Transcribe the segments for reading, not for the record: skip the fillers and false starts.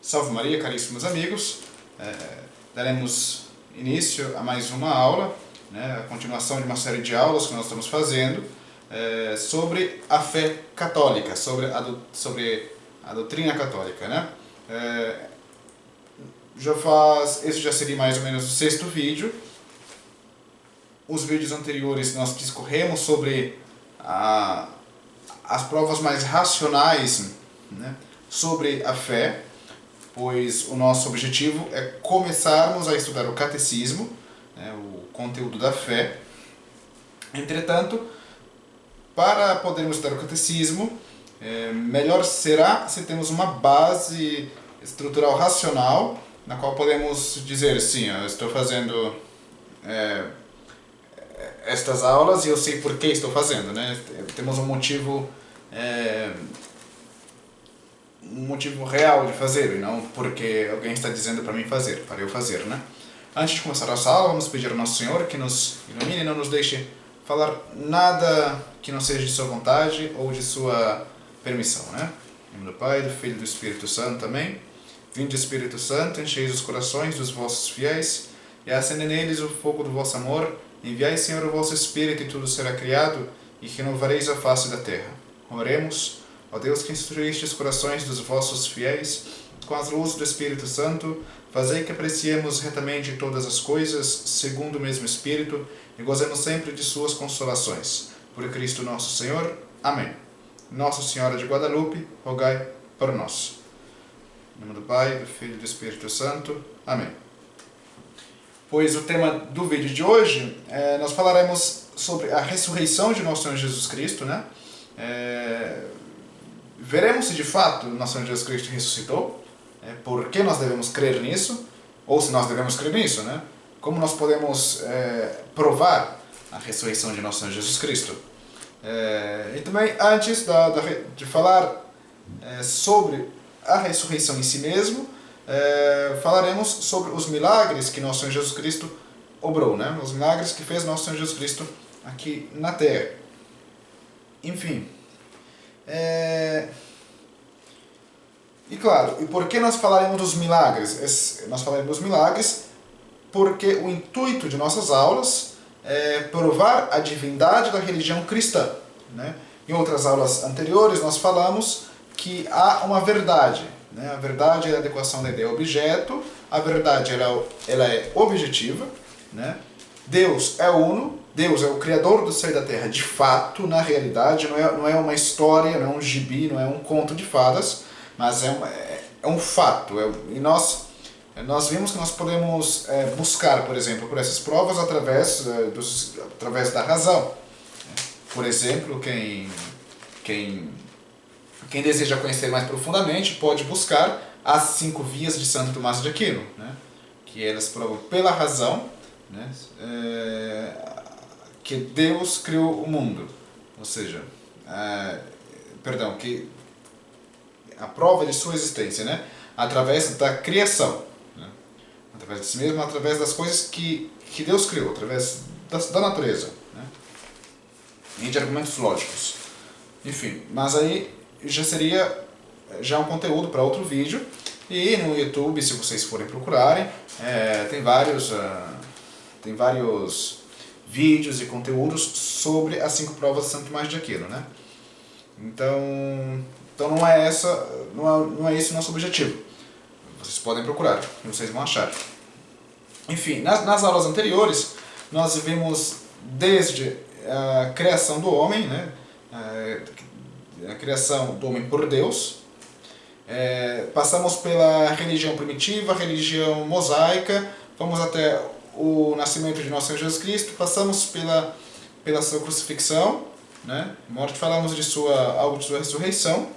Salve Maria, caríssimos amigos. Daremos início a mais uma aula, a continuação de uma série de aulas que nós estamos fazendo sobre a fé católica, sobre a doutrina católica. Esse já seria mais ou menos o 6º vídeo. Os vídeos anteriores nós discorremos sobre as provas mais racionais, sobre a fé, pois o nosso objetivo é começarmos a estudar o catecismo, o conteúdo da fé. Entretanto, para podermos estudar o catecismo, melhor será se temos uma base estrutural racional, na qual podemos dizer, sim, eu estou fazendo estas aulas e eu sei por que estou fazendo, Temos um motivo real de fazer, e não porque alguém está dizendo para eu fazer, Antes de começar a nossa aula, vamos pedir ao nosso Senhor que nos ilumine e não nos deixe falar nada que não seja de sua vontade ou de sua permissão, Em nome do Pai, do Filho e do Espírito Santo, amém. Vinde, Espírito Santo, encheis os corações dos vossos fiéis e acende neles o fogo do vosso amor. Enviai, Senhor, o vosso Espírito e tudo será criado e renovareis a face da terra. Oremos. Ó Deus, que instruíste os corações dos vossos fiéis com as luzes do Espírito Santo, fazei que apreciemos retamente todas as coisas, segundo o mesmo Espírito, e gozemos sempre de suas consolações. Por Cristo nosso Senhor. Amém. Nossa Senhora de Guadalupe, rogai por nós. Em nome do Pai, do Filho e do Espírito Santo. Amém. Pois o tema do vídeo de hoje, nós falaremos sobre a ressurreição de nosso Senhor Jesus Cristo, Veremos se de fato nosso Senhor Jesus Cristo ressuscitou, por que nós devemos crer nisso, ou se nós devemos crer nisso, Como nós podemos provar a ressurreição de nosso Senhor Jesus Cristo. E também, antes de falar sobre a ressurreição em si mesmo, falaremos sobre os milagres que nosso Senhor Jesus Cristo obrou, Os milagres que fez nosso Senhor Jesus Cristo aqui na Terra. Enfim. E claro, e por que nós falaremos dos milagres? Nós falaremos dos milagres porque o intuito de nossas aulas é provar a divindade da religião cristã, Em outras aulas anteriores nós falamos que há uma verdade, A verdade é a adequação da ideia ao objeto, a verdade ela é objetiva, Deus é uno, Deus é o Criador do céu e da terra de fato, na realidade, não é uma história, não é um gibi, não é um conto de fadas, mas é um fato. E nós vimos que nós podemos buscar, por exemplo, por essas provas através da razão. Por exemplo, quem deseja conhecer mais profundamente pode buscar as 5 vias de Santo Tomás de Aquino, que elas provam pela razão, que Deus criou o mundo, ou seja, que a prova de sua existência, através da criação, através de si mesmo, através das coisas que Deus criou, através da natureza, e de argumentos lógicos. Enfim, mas aí já seria um conteúdo para outro vídeo, e no YouTube, se vocês forem procurarem, tem vários vídeos e conteúdos sobre as 5 provas de Santo Tomás de Aquino, Então não é esse o nosso objetivo. Vocês podem procurar, e vocês vão achar. Enfim, nas aulas anteriores, nós vimos desde a criação do homem, a criação do homem por Deus, passamos pela religião primitiva, religião mosaica, fomos até o nascimento de nosso Senhor Jesus Cristo, passamos pela sua crucifixão, morte, falamos de algo de sua ressurreição,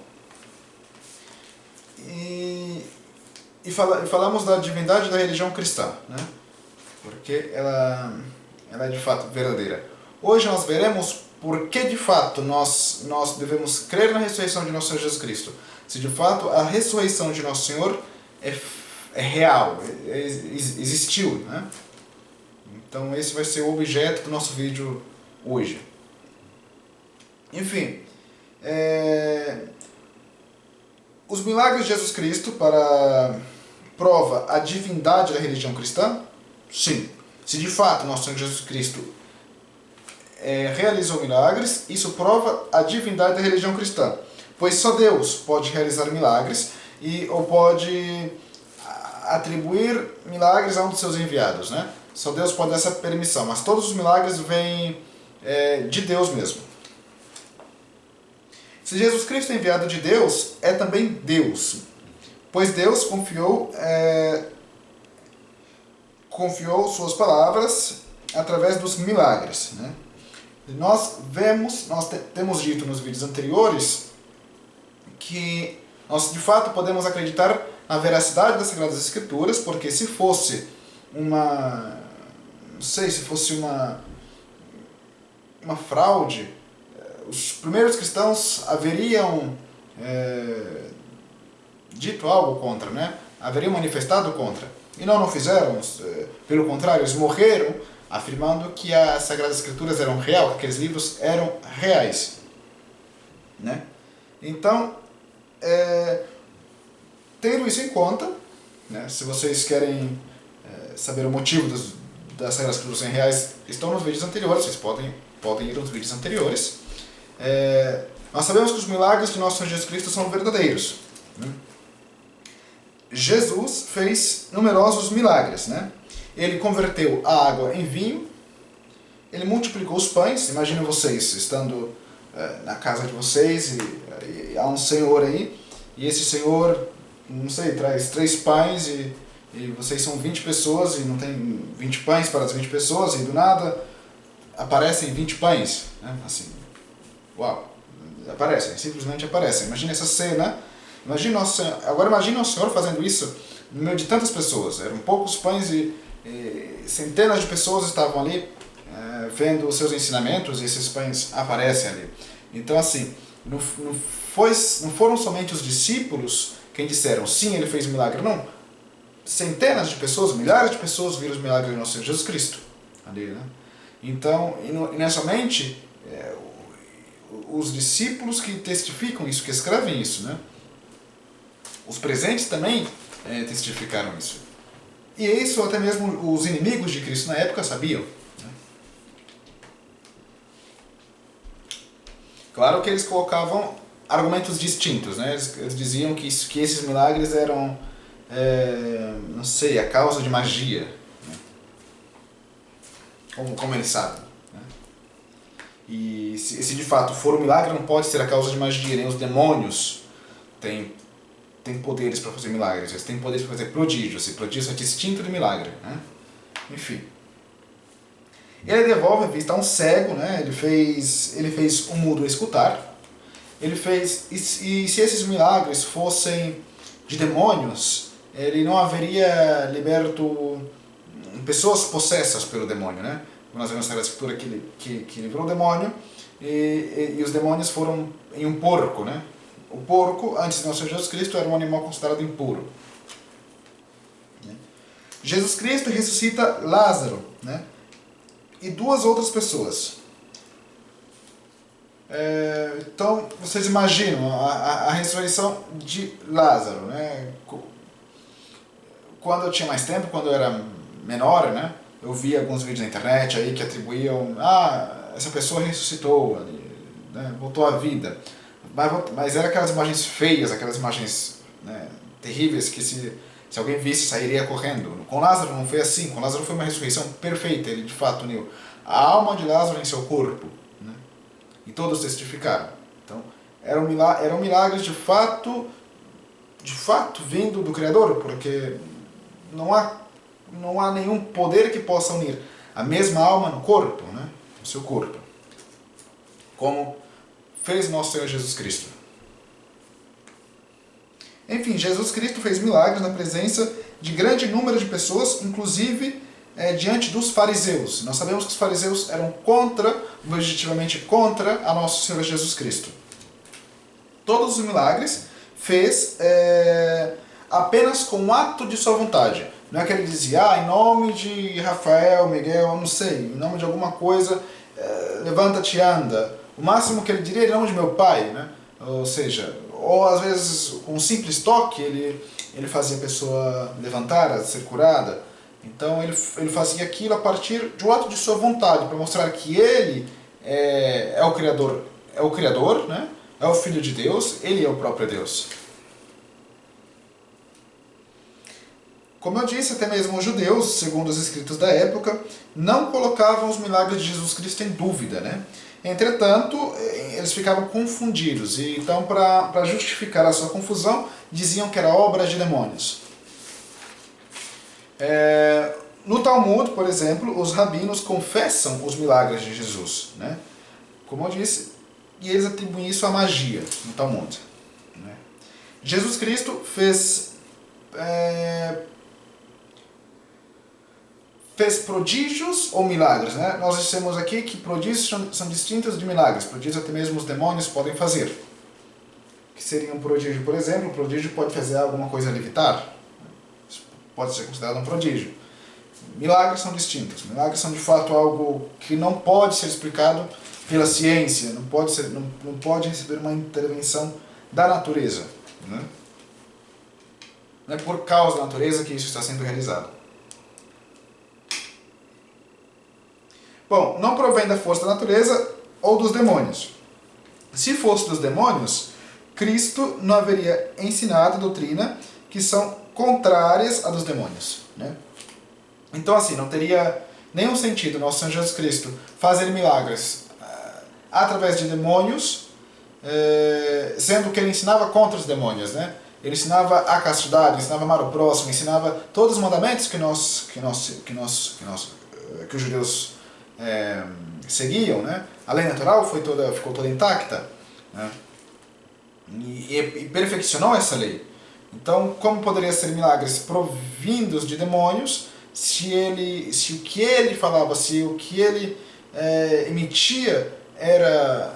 e falamos da divindade da religião cristã, porque ela é de fato verdadeira. Hoje nós veremos por que de fato nós devemos crer na ressurreição de nosso Senhor Jesus Cristo. Se de fato a ressurreição de nosso Senhor é real, existiu, Então esse vai ser o objeto do nosso vídeo hoje. Enfim, os milagres de Jesus Cristo para prova a divindade da religião cristã? Sim. Se de fato nosso Senhor Jesus Cristo realizou milagres, isso prova a divindade da religião cristã. Pois só Deus pode realizar milagres ou pode atribuir milagres a um dos seus enviados, né? Só Deus pode dar essa permissão, mas todos os milagres vêm de Deus mesmo. Se Jesus Cristo é enviado de Deus, é também Deus, pois Deus confiou suas palavras através dos milagres, né? Nós temos dito nos vídeos anteriores que nós de fato podemos acreditar na veracidade das Sagradas Escrituras, porque se fosse uma fraude, os primeiros cristãos haveriam dito algo contra, né? Haveriam manifestado contra. E não fizeram, pelo contrário, eles morreram afirmando que as Sagradas Escrituras eram reais, que aqueles livros eram reais, né? Então, tendo isso em conta, né, se vocês querem saber o motivo das Sagradas Escrituras serem reais, estão nos vídeos anteriores, vocês podem ir nos vídeos anteriores. Nós sabemos que os milagres de nosso Senhor Jesus Cristo são verdadeiros, né? Jesus fez numerosos milagres, né? Ele converteu a água em vinho, ele multiplicou os pães. Imaginem vocês estando na casa de vocês e há um senhor aí, e esse senhor, não sei, traz 3 pães e vocês são 20 pessoas e não tem 20 pães para as 20 pessoas e do nada aparecem 20 pães, né? Assim, uau, simplesmente aparecem. Imagina essa cena. Agora imagine o Senhor fazendo isso no meio de tantas pessoas. Eram poucos pães e centenas de pessoas estavam ali vendo os seus ensinamentos, e esses pães aparecem ali. Então, assim, não foram somente os discípulos quem disseram sim, ele fez milagre, não. Centenas de pessoas, milhares de pessoas viram os milagres de nosso Senhor Jesus Cristo ali, né? Então, e não é somente os discípulos que testificam isso, que escrevem isso, né? Os presentes também testificaram isso. E isso até mesmo os inimigos de Cristo na época sabiam, né? Claro que eles colocavam argumentos distintos, né? Eles diziam que esses milagres eram, não sei, a causa de magia, né? Como eles sabem, né? E se de fato for um milagre, não pode ser a causa de magia, nem os demônios têm poderes para fazer milagres, eles têm poderes para fazer prodígios, e prodígio é distinto de milagre, né? Enfim. Ele devolve a vista a um cego, né? Ele fez um mudo escutar. E se esses milagres fossem de demônios, ele não haveria liberto pessoas possessas pelo demônio, né? Nós vemos na Escritura que livrou o demônio, e os demônios foram em um porco, né? O porco, antes de nosso Senhor Jesus Cristo, era um animal considerado impuro. Jesus Cristo ressuscita Lázaro, né? E 2 outras pessoas. Então, vocês imaginam a ressurreição de Lázaro, né? Quando eu tinha mais tempo, quando eu era menor, né? Eu vi alguns vídeos na internet aí que atribuíam, essa pessoa ressuscitou, né? Voltou à vida. Mas eram aquelas imagens feias, aquelas imagens, né, terríveis, que se alguém visse, sairia correndo. Com Lázaro não foi assim. Com Lázaro foi uma ressurreição perfeita. Ele de fato uniu a alma de Lázaro em seu corpo, né? E todos testificaram. Então, eram milagres de fato vindo do Criador, porque não há nenhum poder que possa unir a mesma alma no corpo, né? No seu corpo. Como fez nosso Senhor Jesus Cristo. Enfim, Jesus Cristo fez milagres na presença de grande número de pessoas, inclusive diante dos fariseus. Nós sabemos que os fariseus eram objetivamente contra a nosso Senhor Jesus Cristo. Todos os milagres fez apenas com um ato de sua vontade. Não é que ele dizia, em nome de Rafael, Miguel, não sei, em nome de alguma coisa, levanta-te e anda. O máximo que ele diria é em nome de meu pai, né? Ou seja, ou às vezes com um simples toque ele fazia a pessoa levantar, ser curada. Então ele fazia aquilo a partir de um ato de sua vontade, para mostrar que ele é o Criador, né? É o Filho de Deus, ele é o próprio Deus. Como eu disse, até mesmo os judeus, segundo os escritos da época, não colocavam os milagres de Jesus Cristo em dúvida, né? Entretanto, eles ficavam confundidos, e então, para justificar a sua confusão, diziam que era obra de demônios. No Talmud, por exemplo, os rabinos confessam os milagres de Jesus, né? Como eu disse, e eles atribuem isso à magia, no Talmud, né? Jesus Cristo fez prodígios ou milagres, né? Nós dissemos aqui que prodígios são distintos de milagres. Prodígios até mesmo os demônios podem fazer. Que seria um prodígio, por exemplo, o prodígio pode fazer alguma coisa levitar. Isso pode ser considerado um prodígio. Milagres são distintos. Milagres são de fato algo que não pode ser explicado pela ciência, não pode receber uma intervenção da natureza, né? Não é por causa da natureza que isso está sendo realizado. Bom, não provém da força da natureza ou dos demônios. Se fosse dos demônios, Cristo não haveria ensinado a doutrina que são contrárias à dos demônios, né? Então, assim, não teria nenhum sentido nosso Senhor Jesus Cristo fazer milagres através de demônios, sendo que ele ensinava contra os demônios, né? Ele ensinava a castidade, ensinava a amar o próximo, ensinava todos os mandamentos que os judeus seguiam, né? A lei natural ficou toda intacta, né? E perfeccionou essa lei. Então, como poderia ser milagres provindos de demônios se o que ele falava, se o que ele emitia era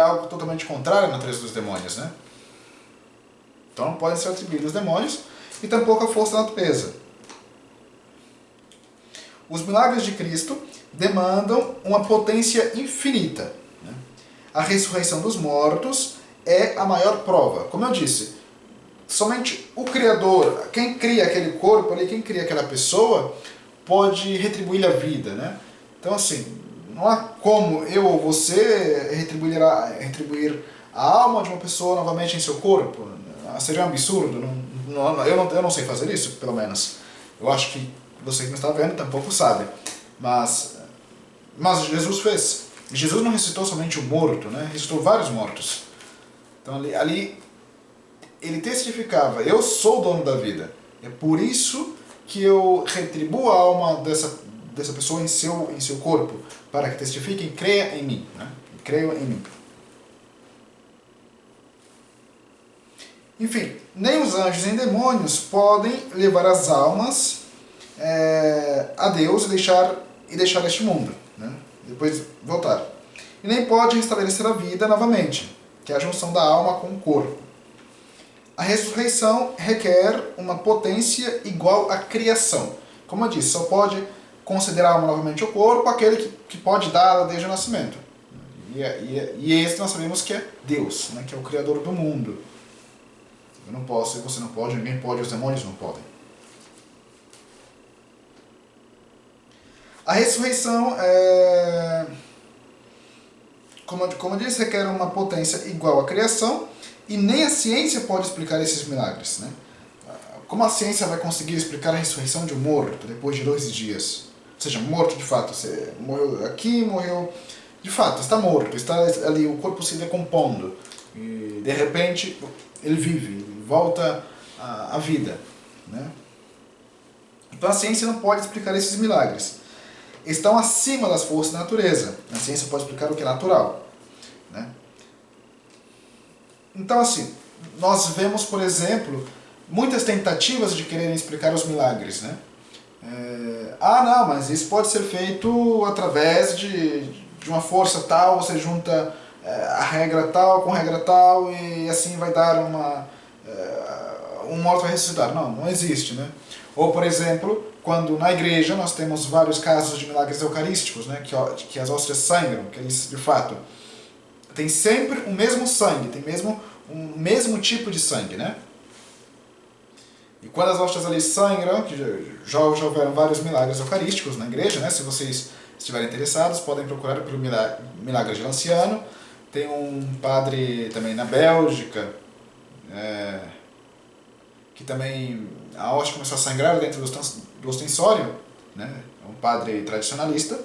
algo totalmente contrário à natureza dos demônios, né? Então não podem ser atribuídos aos demônios e tampouco à força da natureza. Os milagres de Cristo demandam uma potência infinita, né? A ressurreição dos mortos é a maior prova. Como eu disse, somente o Criador, quem cria aquele corpo ali, quem cria aquela pessoa, pode retribuir a vida, né? Então, assim, não há como eu ou você retribuir a alma de uma pessoa novamente em seu corpo. Seria um absurdo. Eu não sei fazer isso, pelo menos. Eu acho que você que me está vendo tampouco sabe. Mas Jesus fez. Jesus não ressuscitou somente um morto, né? Ressuscitou vários mortos. Então ali ele testificava: eu sou o dono da vida. É por isso que eu retribuo a alma dessa pessoa em seu corpo, para que testifique e creia em mim, né? Creiam em mim. Enfim, nem os anjos nem demônios podem levar as almas a Deus e deixar este mundo, né? Depois voltar. E nem pode restabelecer a vida novamente, que é a junção da alma com o corpo. A ressurreição requer uma potência igual à criação. Como eu disse, só pode conceder a alma novamente ao corpo aquele que pode dá-la desde o nascimento. E esse nós sabemos que é Deus, né? Que é o Criador do mundo. Eu não posso, você não pode, ninguém pode, os demônios não podem. A ressurreição, como eu disse, requer uma potência igual à criação, e nem a ciência pode explicar esses milagres, né? Como a ciência vai conseguir explicar a ressurreição de um morto depois de 2 dias? Ou seja, morto de fato, você morreu aqui, morreu de fato, está morto, está ali o corpo se decompondo, e de repente ele vive, volta à vida, né? Então a ciência não pode explicar esses milagres. Estão acima das forças da natureza. A ciência pode explicar o que é natural, né? Então, assim, nós vemos, por exemplo, muitas tentativas de quererem explicar os milagres, né? Não, mas isso pode ser feito através de uma força tal, você junta a regra tal com regra tal e assim vai dar um morto vai ressuscitar. Não existe, né? Ou, por exemplo, quando na igreja nós temos vários casos de milagres eucarísticos, né? Que as hóstias sangram, que eles, de fato, tem sempre o mesmo sangue, tem mesmo um mesmo tipo de sangue, né? E quando as hóstias ali sangram, que já houveram vários milagres eucarísticos na igreja, né? Se vocês estiverem interessados, podem procurar pelo milagre de Lanciano. Tem um padre também na Bélgica, que também a hóstia começou a sangrar dentro do ostensório, né? É um padre tradicionalista.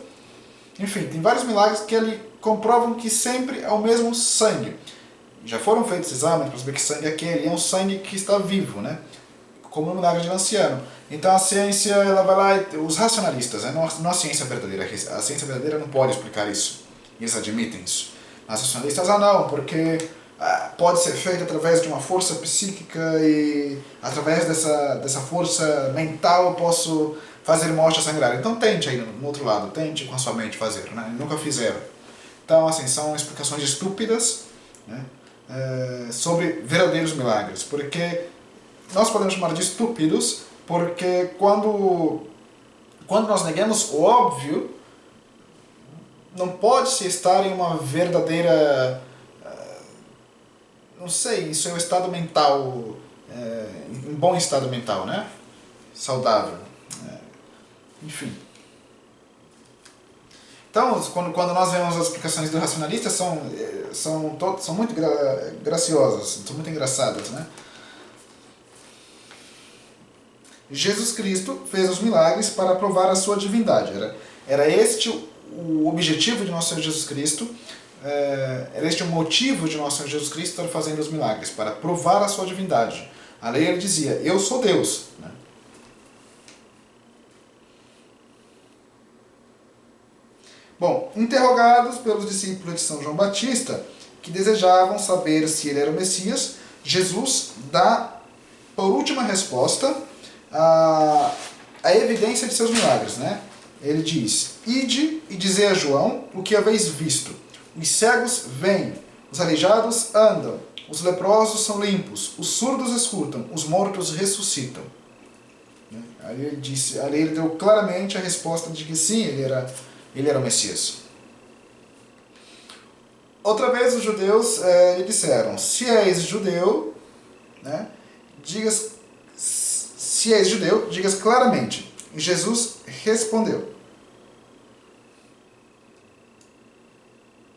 Enfim, tem vários milagres que ali comprovam que sempre é o mesmo sangue. Já foram feitos exames para saber que sangue é aquele, e é um sangue que está vivo, né? Como no milagre de Lanciano. Então a ciência, ela vai lá, os racionalistas, né? Não a ciência verdadeira, a ciência verdadeira não pode explicar isso, eles admitem isso. Mas os racionalistas, não, porque pode ser feito através de uma força psíquica e através dessa força mental eu posso fazer uma hóstia sangrar. Então tente aí no outro lado, tente com a sua mente fazer, né? Nunca fizeram. Então, assim, são explicações estúpidas, né? Sobre verdadeiros milagres, porque nós podemos chamar de estúpidos, porque quando nós negamos o óbvio, não pode-se estar em uma verdadeira, não sei, em seu estado mental, em bom estado mental, né? Saudável. Enfim. Então, quando nós vemos as explicações do racionalista, são muito graciosas, são muito engraçadas, né? Jesus Cristo fez os milagres para provar a sua divindade. Era este o objetivo de nosso Senhor Jesus Cristo, era este o motivo de nosso Senhor Jesus Cristo estar fazendo os milagres, para provar a sua divindade. A lei ele dizia, eu sou Deus. Né? Bom, interrogados pelos discípulos de São João Batista, que desejavam saber se ele era o Messias, Jesus dá, por última resposta, a evidência de seus milagres, né? Ele diz, ide e dizei a João o que haveis visto. Os cegos veem, os aleijados andam, os leprosos são limpos, os surdos escutam, os mortos ressuscitam. Ali ele deu claramente a resposta de que sim, ele era o Messias. Outra vez os judeus lhe disseram, se és judeu, né, se és judeu, digas claramente. E Jesus respondeu,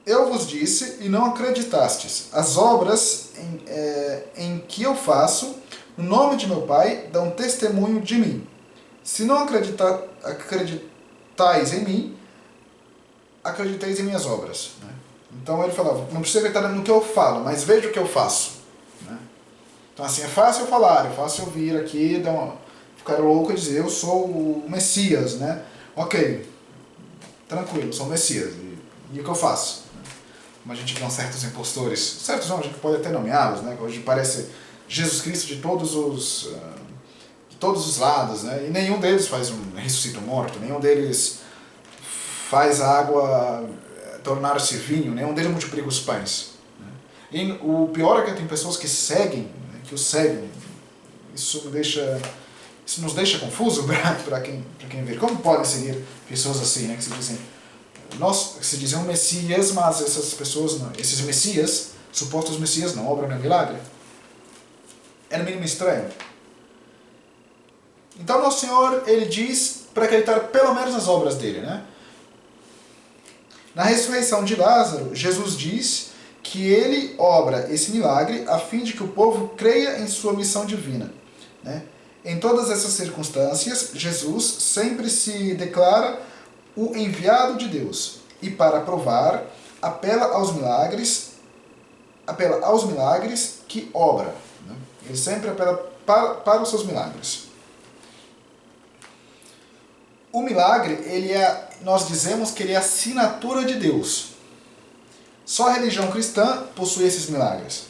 eu vos disse e não acreditastes. As obras em que eu faço, no nome de meu Pai, dão testemunho de mim. Se não acreditais em mim, acrediteis em minhas obras. Né? Então ele falava, não precisa acreditar no que eu falo, mas veja o que eu faço. Né? Então assim, é fácil falar, é fácil eu vir aqui, ficar louco e dizer, eu sou o Messias, né? Ok, tranquilo, sou o Messias. E o que eu faço? Como a gente vê certos impostores, certos não, a gente pode até nomeá-los, né? Hoje parece Jesus Cristo de todos os lados, né? E nenhum deles ressuscita um morto, nenhum deles faz a água tornar-se vinho, nenhum deles multiplica os pães. Né? E o pior é que tem pessoas que seguem, né? Que o seguem. Isso nos deixa confuso para quem vê. Como podem seguir pessoas assim, né? Que se dizem um Messias, mas essas pessoas, esses Messias, supostos Messias, não obram nem milagre. É no mínimo estranho. Então Nosso Senhor, ele diz para acreditar pelo menos nas obras dele, né? Na ressurreição de Lázaro, Jesus diz que ele obra esse milagre a fim de que o povo creia em sua missão divina, né? Em todas essas circunstâncias, Jesus sempre se declara o enviado de Deus e para provar apela aos milagres que obra. Né? Ele sempre apela para os seus milagres. O milagre, nós dizemos que ele é a assinatura de Deus. Só a religião cristã possui esses milagres.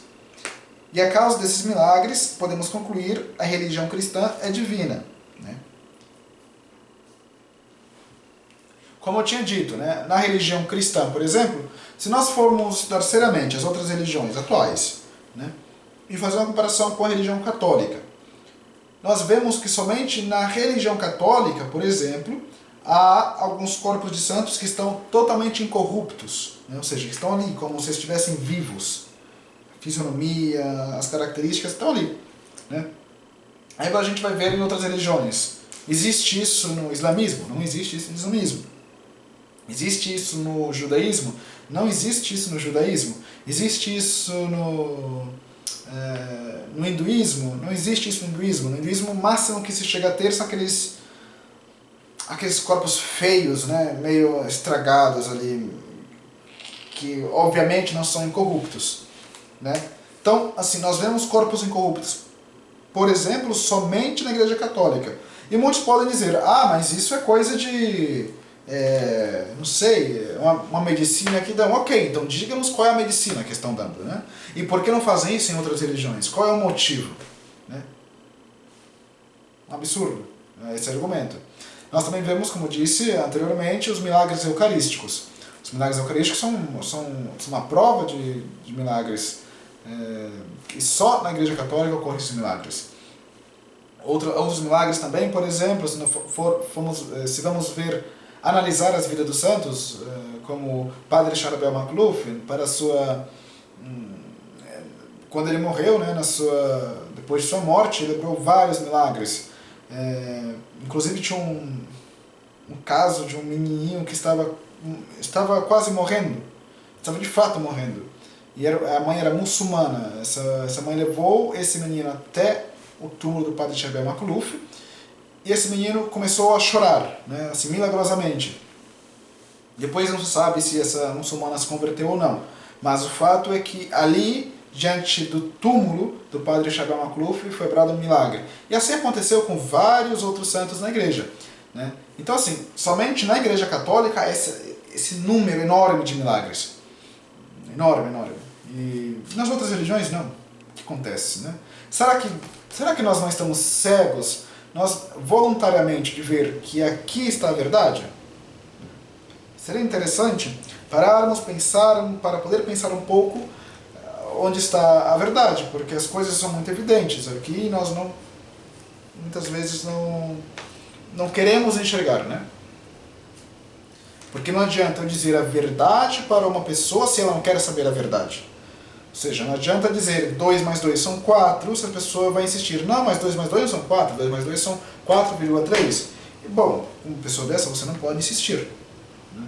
E a causa desses milagres, podemos concluir, a religião cristã é divina. Né? Como eu tinha dito, né, na religião cristã, por exemplo, se nós formos estudar seriamente as outras religiões atuais, né, e fazer uma comparação com a religião católica, nós vemos que somente na religião católica, por exemplo, há alguns corpos de santos que estão totalmente incorruptos, né, ou seja, que estão ali como se estivessem vivos, fisionomia, as características estão ali, né? Aí a gente vai ver em outras religiões. Existe isso no islamismo? Não existe isso no islamismo. Existe isso no judaísmo? Não existe isso no judaísmo. Existe isso no hinduísmo? Não existe isso no hinduísmo. No hinduísmo, o máximo que se chega a ter são aqueles corpos feios, né, meio estragados ali, que obviamente não são incorruptos, né? Então, assim, nós vemos corpos incorruptos, por exemplo, somente na Igreja Católica. E muitos podem dizer, mas isso é coisa de, não sei, uma medicina que dão. Ok, então diga-nos qual é a medicina que estão dando, né? E por que não fazem isso em outras religiões? Qual é o motivo? Né? Um absurdo, esse argumento. Nós também vemos, como disse anteriormente, os milagres eucarísticos. Os milagres eucarísticos são uma prova de milagres, e só na Igreja Católica ocorrem esses milagres. Outros milagres também, por exemplo, se vamos analisar as vidas dos santos, como Padre Charbel Macluf, quando ele morreu, né, depois de sua morte, ele lembrou vários milagres. Inclusive tinha um caso de um menininho que estava quase morrendo, estava de fato morrendo, e a mãe era muçulmana. Essa mãe levou esse menino até o túmulo do Padre Charbel Macluf, e esse menino começou a chorar, né, assim, milagrosamente. Depois não se sabe se essa muçulmana se converteu ou não, mas o fato é que ali, diante do túmulo do Padre Charbel Macluf, foi obrado um milagre. E assim aconteceu com vários outros santos na igreja, né? Então, assim, somente na Igreja Católica há esse número enorme de milagres. Enorme, enorme. E nas outras religiões, não. O que acontece, né? Será que nós não estamos cegos, nós voluntariamente, de ver que aqui está a verdade? Seria interessante pararmos, para poder pensar um pouco onde está a verdade, porque as coisas são muito evidentes. Aqui nós muitas vezes não queremos enxergar, né? Porque não adianta eu dizer a verdade para uma pessoa se ela não quer saber a verdade. Ou seja, não adianta dizer 2 mais 2 são 4, se a pessoa vai insistir, não, mas 2 mais 2 não são 4, 2 mais 2 são 4,3. E, bom, uma pessoa dessa você não pode insistir, né?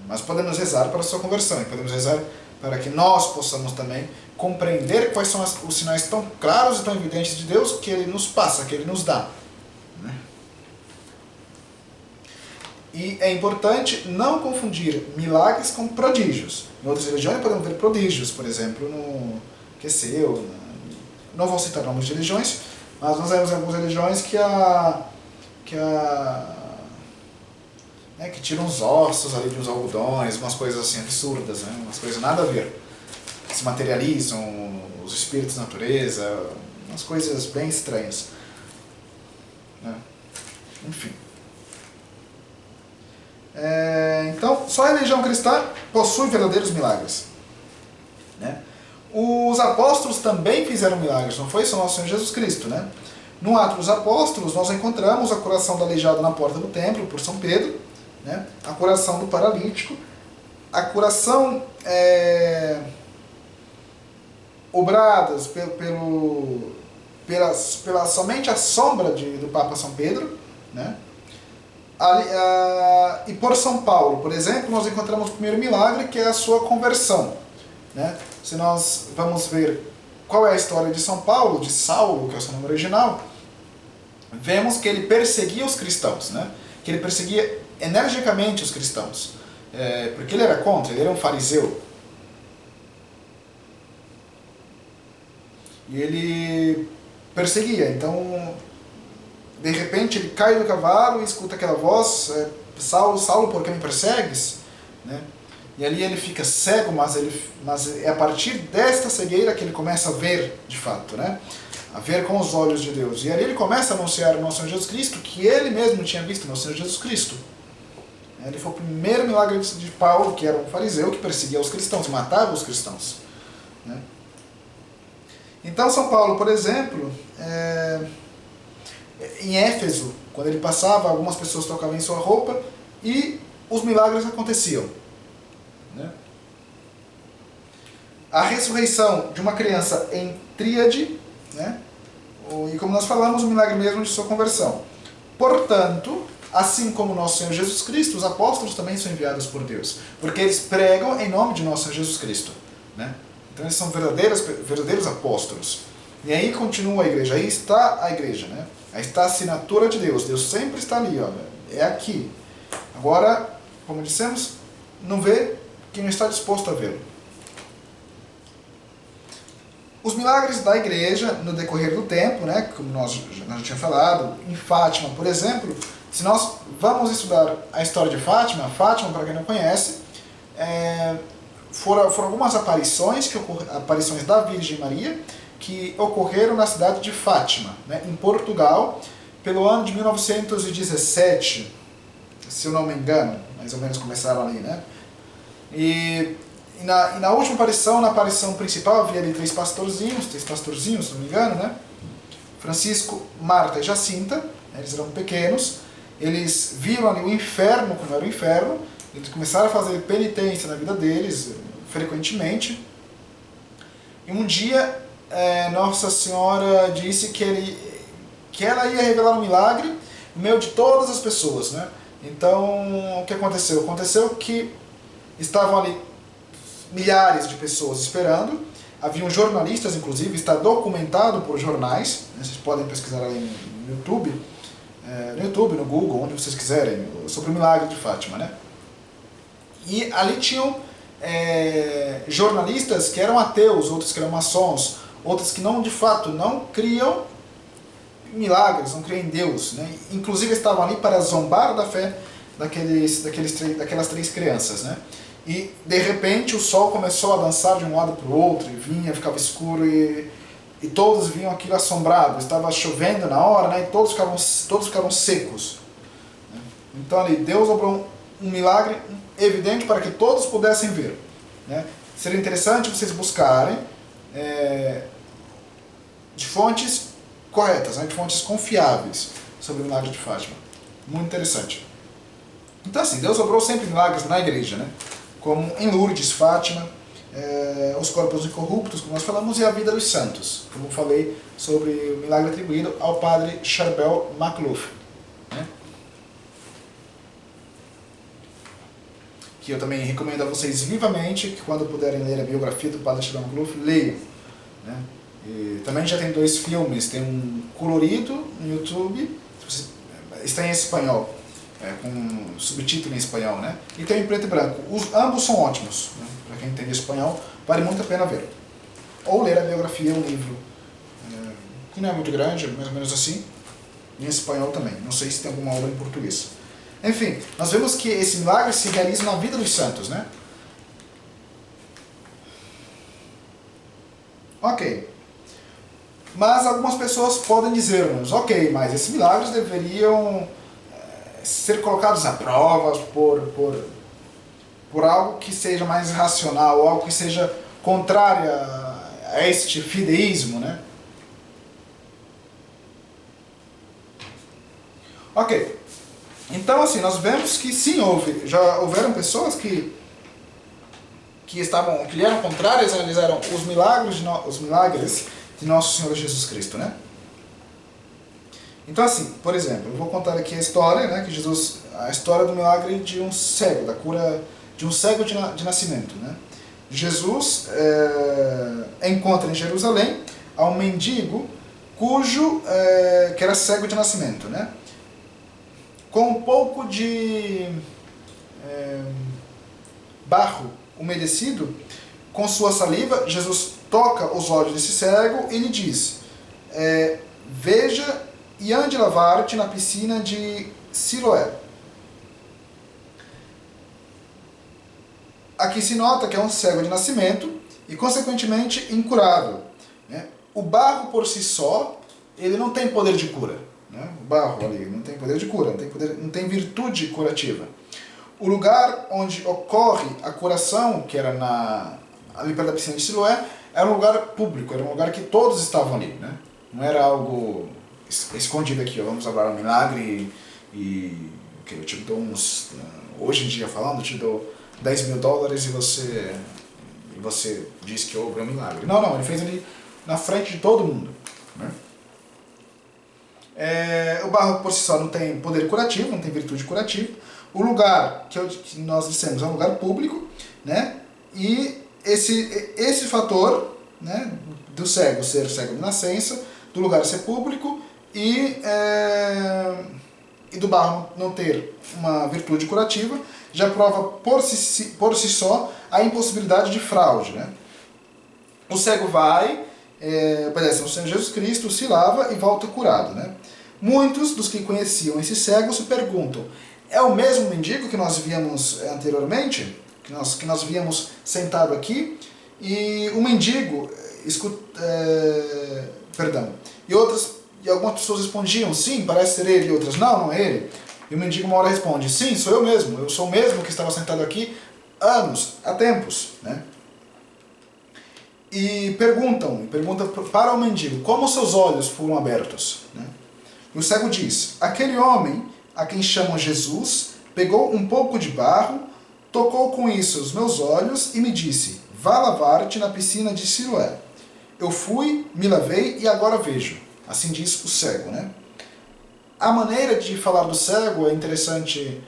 Mas podemos rezar para a sua conversão, e podemos rezar para que nós possamos também compreender quais são os sinais tão claros e tão evidentes de Deus que Ele nos passa, que Ele nos dá, né? E é importante não confundir milagres com prodígios. Em outras religiões podemos ver prodígios, por exemplo, no Queceu. Não vou citar nomes de religiões, mas nós vemos em algumas religiões que tiram os ossos ali de uns algodões, umas coisas assim absurdas, né? Umas coisas nada a ver. Se materializam os espíritos da natureza, umas coisas bem estranhas, né? Enfim. Então, só a religião cristã possui verdadeiros milagres, né? Os apóstolos também fizeram milagres, não foi só nosso Senhor Jesus Cristo, né? No Atos dos Apóstolos, nós encontramos a curação do aleijado na porta do templo, por São Pedro, né? A curação do paralítico, a curação obradas pela somente a sombra do Papa São Pedro, né? E por São Paulo, por exemplo, nós encontramos o primeiro milagre, que é a sua conversão, né? Se nós vamos ver qual é a história de São Paulo, de Saulo, que é o seu nome original, vemos que ele perseguia os cristãos, né? Que ele perseguia energicamente os cristãos, porque ele era contra, ele era um fariseu. E ele perseguia, então de repente ele cai do cavalo e escuta aquela voz, Saulo, Saulo, por que me persegues? Né? E ali ele fica cego, mas é a partir desta cegueira que ele começa a ver de fato, né? A ver com os olhos de Deus. E ali ele começa a anunciar o nosso Senhor Jesus Cristo, que ele mesmo tinha visto, o nosso Senhor Jesus Cristo. Ele foi o primeiro milagre de Paulo, que era um fariseu que perseguia os cristãos, matava os cristãos, né? Então São Paulo, por exemplo, em Éfeso, quando ele passava, algumas pessoas tocavam em sua roupa e os milagres aconteciam, né? a ressurreição de uma criança em tríade, né? E como nós falamos, o milagre mesmo de sua conversão. Portanto, assim como nosso Senhor Jesus Cristo, os apóstolos também são enviados por Deus, porque eles pregam em nome de nosso Senhor Jesus Cristo, né? Então eles são verdadeiros apóstolos. E aí continua a igreja, aí está a igreja, né? Aí está a assinatura de Deus, Deus sempre está ali, olha, é aqui. Agora, como dissemos, não vê quem não está disposto a vê-lo. Os milagres da igreja no decorrer do tempo, né, como nós já tínhamos falado, em Fátima, por exemplo, se nós vamos estudar a história de Fátima, Fátima, para quem não conhece, foram algumas aparições da Virgem Maria, que ocorreram na cidade de Fátima, né, em Portugal, pelo ano de 1917, se eu não me engano, mais ou menos começaram ali, né? E na última aparição, na aparição principal, havia ali três pastorzinhos, se não me engano, né? Francisco, Marta e Jacinta, né? Eles eram pequenos, eles viram ali o inferno, como era o inferno, eles começaram a fazer penitência na vida deles, frequentemente, e um dia Nossa Senhora disse que ela ia revelar um milagre no meio de todas as pessoas, né? Então, o que aconteceu? Aconteceu que estavam ali milhares de pessoas esperando, haviam jornalistas, inclusive, está documentado por jornais, né? Vocês podem pesquisar ali no YouTube, no Google, onde vocês quiserem, sobre o milagre de Fátima, né? E ali tinham jornalistas que eram ateus, outros que eram maçons, outros que não, de fato, não criam milagres, não criam em Deus, né? Inclusive estavam ali para zombar da fé daquelas três crianças, né? E de repente o sol começou a dançar de um lado para o outro, e vinha, ficava escuro, e todos vinham aquilo assombrados. Estava chovendo na hora, né? E todos ficavam secos, né? Então ali Deus obrou um milagre evidente para que todos pudessem ver, né? Seria interessante vocês buscarem de fontes corretas, né? De fontes confiáveis sobre o milagre de Fátima. Muito interessante. Então assim, Deus obrou sempre milagres na igreja, né? Como em Lourdes, Fátima, os corpos incorruptos, como nós falamos, e a vida dos santos, como falei sobre o milagre atribuído ao padre Charbel Macluf, né? Que eu também recomendo a vocês vivamente, que quando puderem ler a biografia do padre Charbel Macluf, leiam, né? E também já tem 2 filmes, tem um colorido no YouTube, está em espanhol, com subtítulo em espanhol, né? E tem em preto e branco. Ambos são ótimos, né? Para quem entende espanhol, vale muito a pena ver. Ou ler a biografia, o livro, que não é muito grande, mais ou menos assim, em espanhol também. Não sei se tem alguma obra em português. Enfim, nós vemos que esse milagre se realiza na vida dos santos, né? Ok. Mas algumas pessoas podem dizer-nos, ok, mas esses milagres deveriam ser colocados à prova por algo que seja mais racional, algo que seja contrário a este fideísmo, né? Ok. Então, assim, nós vemos que sim, já houveram pessoas que eram contrárias, realizaram os milagres de Nosso Senhor Jesus Cristo, né? Então assim, por exemplo, eu vou contar aqui a história, né, a história do milagre de um cego, da cura de um cego de nascimento, né? Jesus encontra em Jerusalém um mendigo que era cego de nascimento, né? Com um pouco de barro umedecido, com sua saliva, Jesus toca os olhos desse cego e lhe diz: veja e ande lavar-te na piscina de Siloé. Aqui se nota que é um cego de nascimento e, consequentemente, incurável, né? O barro por si só, ele não tem poder de cura, né? O barro ali não tem poder de cura, não tem virtude curativa. O lugar onde ocorre a curação, que era ali perto da piscina de Siloé, era um lugar público, era um lugar que todos estavam ali, né? Não era algo escondido aqui, ó, vamos falar um milagre e eu te dou hoje em dia falando, eu te dou $10.000 e você diz que houve um milagre. Não, não, ele fez ali na frente de todo mundo. Né? O barro por si só não tem poder curativo, não tem virtude curativa. O lugar que nós dissemos é um lugar público, né? E esse fator, né, do cego ser cego de nascença, do lugar ser público e do barro não ter uma virtude curativa, já prova por si só a impossibilidade de fraude. Né? O cego vai, obedece ao Senhor Jesus Cristo, se lava e volta curado. Né? Muitos dos que conheciam esse cego se perguntam: é o mesmo mendigo que nós víamos anteriormente? Que nós víamos sentado aqui? E o mendigo, e algumas pessoas respondiam: sim, parece ser ele, e outras: não, não é ele. E o mendigo uma hora responde: sim, sou eu mesmo, eu sou o mesmo que estava sentado aqui há tempos. Né? E perguntam para o mendigo como seus olhos foram abertos. Né? E o cego diz: aquele homem, a quem chamam Jesus, pegou um pouco de barro, tocou com isso os meus olhos e me disse: vá lavar-te na piscina de Siloé. Eu fui, me lavei e agora vejo. Assim diz o cego. Né? A maneira de falar do cego é interessante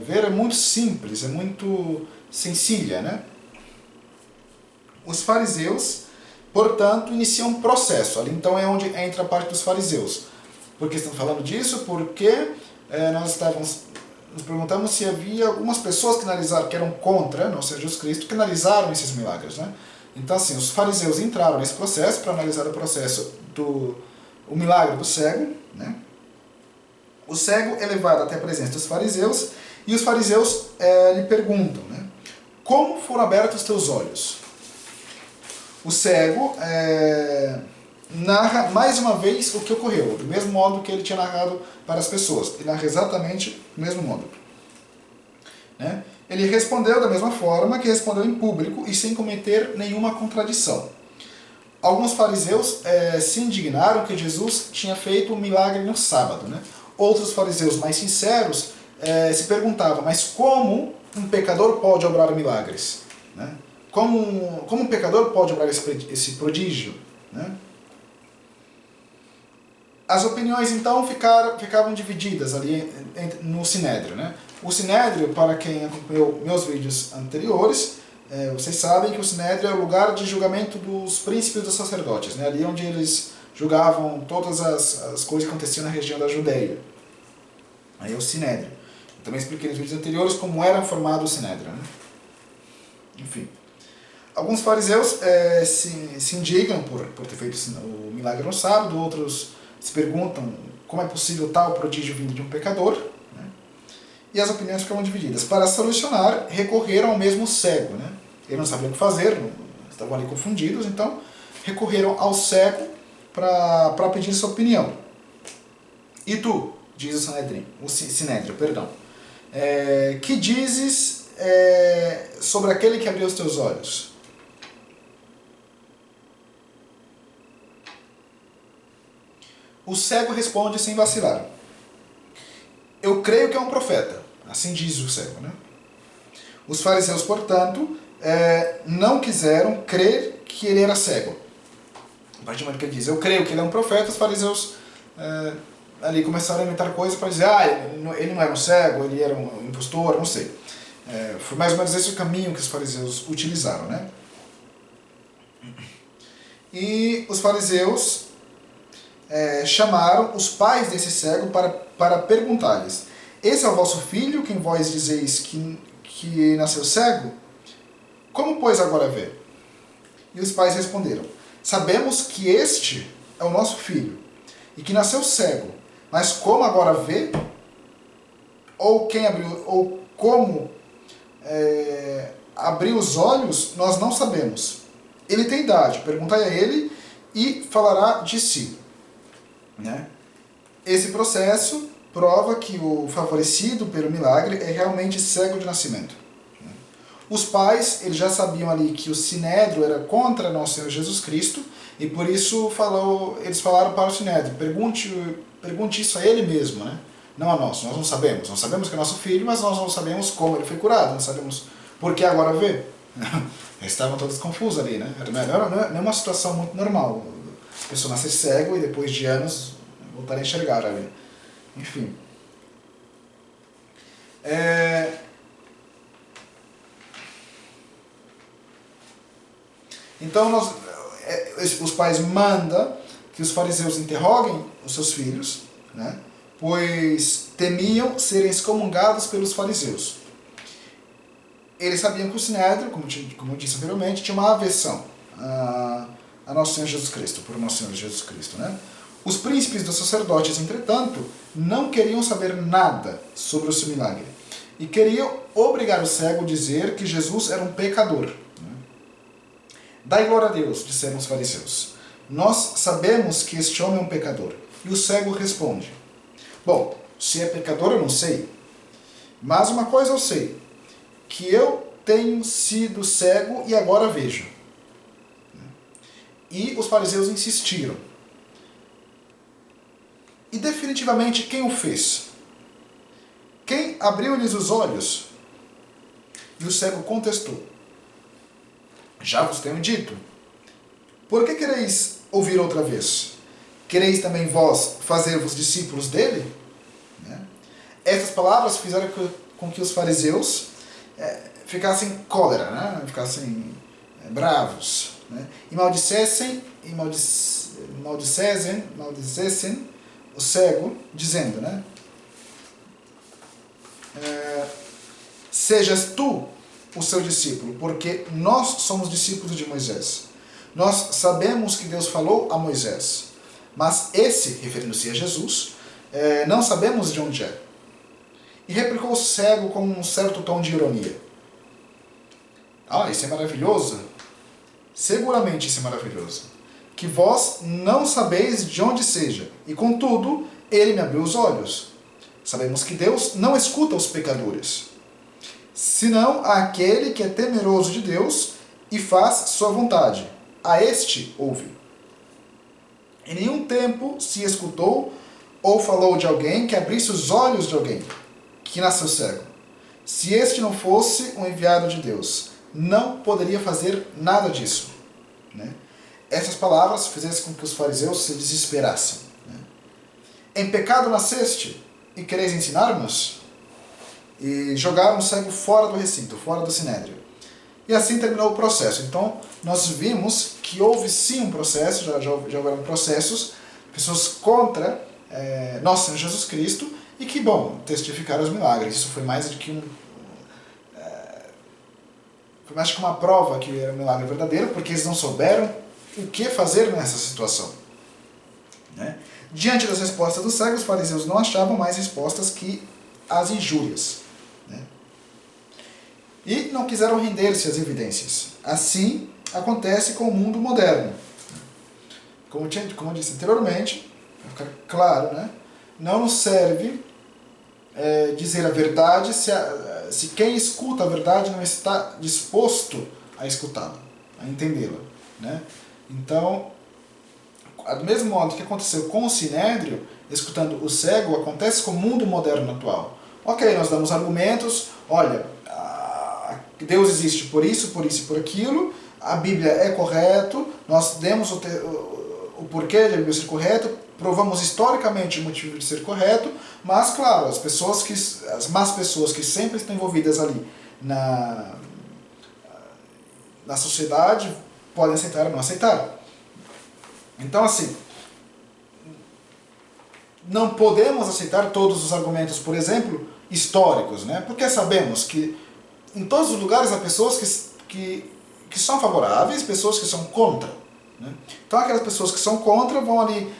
ver, é muito simples, é muito sencilla. Né? Os fariseus, portanto, iniciam um processo. Ali então é onde entra a parte dos fariseus. Por que estão falando disso? Porque nós nos perguntamos se havia algumas pessoas que eram contra nosso Senhor Jesus Cristo, que analisaram esses milagres. Né? Então, assim, os fariseus entraram nesse processo para analisar o processo o milagre do cego. Né? O cego é levado até a presença dos fariseus e os fariseus lhe perguntam: né, como foram abertos os teus olhos? O cego narra mais uma vez o que ocorreu, do mesmo modo que ele tinha narrado para as pessoas. Ele narra exatamente do mesmo modo. Né? Ele respondeu da mesma forma que respondeu em público e sem cometer nenhuma contradição. Alguns fariseus se indignaram que Jesus tinha feito um milagre no sábado. Né? Outros fariseus mais sinceros se perguntavam: mas como um pecador pode obrar milagres? Né? Como um pecador pode obrar esse prodígio? Né? As opiniões então ficavam divididas ali no Sinédrio. Né? O Sinédrio, para quem acompanhou meus vídeos anteriores, vocês sabem que o Sinédrio é o lugar de julgamento dos príncipes dos sacerdotes, né? Ali onde eles julgavam todas as coisas que aconteciam na região da Judeia. Aí é o Sinédrio. Eu também expliquei nos vídeos anteriores como era formado o Sinédrio. Né? Enfim. Alguns fariseus se indignam por ter feito o milagre no sábado, outros se perguntam como é possível tal prodígio vindo de um pecador. Né? E as opiniões ficavam divididas. Para solucionar, recorreram ao mesmo cego. Né? Eles não sabiam o que fazer, estavam ali confundidos, então recorreram ao cego para pedir sua opinião. E tu, diz o Sinédrio, que dizes sobre aquele que abriu os teus olhos? O cego responde sem vacilar: eu creio que é um profeta. Assim diz o cego. Né? Os fariseus, portanto, não quiseram crer que ele era cego. A partir do momento que ele diz: eu creio que ele é um profeta, os fariseus ali começaram a inventar coisas para dizer: ele não era um cego, ele era um impostor, não sei. Foi mais ou menos esse o caminho que os fariseus utilizaram. Né? E os fariseus chamaram os pais desse cego para perguntar-lhes: esse é o vosso filho, quem vós dizeis que nasceu cego? Como, pois, agora vê? E os pais responderam: sabemos que este é o nosso filho, e que nasceu cego, mas como agora vê? Ou como abriu os olhos, nós não sabemos. Ele tem idade, perguntai a ele e falará de si. Né? Esse processo prova que o favorecido pelo milagre é realmente cego de nascimento. Né? Os pais eles já sabiam ali que o Sinédrio era contra nosso Senhor Jesus Cristo e por isso eles falaram para o Sinédrio: pergunte isso a ele mesmo, né? Não a nós. Nós não sabemos que é nosso filho, mas nós não sabemos como ele foi curado, não sabemos por que agora vê. estavam todos confusos ali, né? Não é uma situação muito normal. A pessoa nasce cego e depois de anos voltar a enxergar ali. Enfim. Então os pais mandam que os fariseus interroguem os seus filhos, né? Pois temiam serem excomungados pelos fariseus. Eles sabiam que o Sinédrio, como eu disse anteriormente, tinha uma aversão a Nosso Senhor Jesus Cristo, por Nosso Senhor Jesus Cristo, né? Os príncipes dos sacerdotes, entretanto, não queriam saber nada sobre o seu milagre e queriam obrigar o cego a dizer que Jesus era um pecador. Dai glória a Deus, disseram os fariseus. Nós sabemos que este homem é um pecador. E o cego responde: bom, se é pecador eu não sei, mas uma coisa eu sei, que eu tenho sido cego e agora vejo. E os fariseus insistiram. E definitivamente quem o fez? Quem abriu-lhes os olhos? E o cego contestou: já vos tenho dito. Por que quereis ouvir outra vez? Quereis também vós fazer-vos discípulos dele? Essas palavras fizeram com que os fariseus ficassem cólera, né? Ficassem bravos, né? E maldissessem o cego, dizendo, né? Sejas tu o seu discípulo, porque nós somos discípulos de Moisés. Nós sabemos que Deus falou a Moisés, mas esse, referindo-se a Jesus, não sabemos de onde é. E replicou o cego com um certo tom de ironia: isso é maravilhoso. Seguramente isso é maravilhoso. Que vós não sabeis de onde seja, e contudo, ele me abriu os olhos. Sabemos que Deus não escuta os pecadores, senão aquele que é temeroso de Deus e faz sua vontade. A este ouve. Em nenhum tempo se escutou ou falou de alguém que abrisse os olhos de alguém que nasceu cego. Se este não fosse um enviado de Deus, não poderia fazer nada disso. Né? Essas palavras fizeram com que os fariseus se desesperassem. Né? Em pecado nasceste e quereis ensinar-nos? E jogaram o cego fora do recinto, fora do sinédrio. E assim terminou o processo. Então, nós vimos que houve sim um processo, já houveram processos, pessoas contra Nosso Senhor Jesus Cristo, e que, bom, testificaram os milagres. Isso foi mais do que foi mais que uma prova que era um milagre verdadeiro, porque eles não souberam o que fazer nessa situação. Né? Diante das respostas dos cegos, os fariseus não achavam mais respostas que as injúrias. Né? E não quiseram render-se às evidências. Assim acontece com o mundo moderno. Como eu disse anteriormente, para ficar claro, né? Não nos serve dizer a verdade se quem escuta a verdade não está disposto a escutá-la, a entendê-la. Né? Então, do mesmo modo que aconteceu com o Sinédrio, escutando o cego, acontece com o mundo moderno atual. Ok, nós damos argumentos, olha, Deus existe por isso, por isso e por aquilo, a Bíblia é correto, nós demos o porquê de a Bíblia ser correto, provamos historicamente o motivo de ser correto, mas, claro, as más pessoas que sempre estão envolvidas ali na sociedade podem aceitar ou não aceitar. Então, assim, não podemos aceitar todos os argumentos, por exemplo, históricos, né? Porque sabemos que em todos os lugares há pessoas que são favoráveis, pessoas que são contra. Né? Então aquelas pessoas que são contra vão ali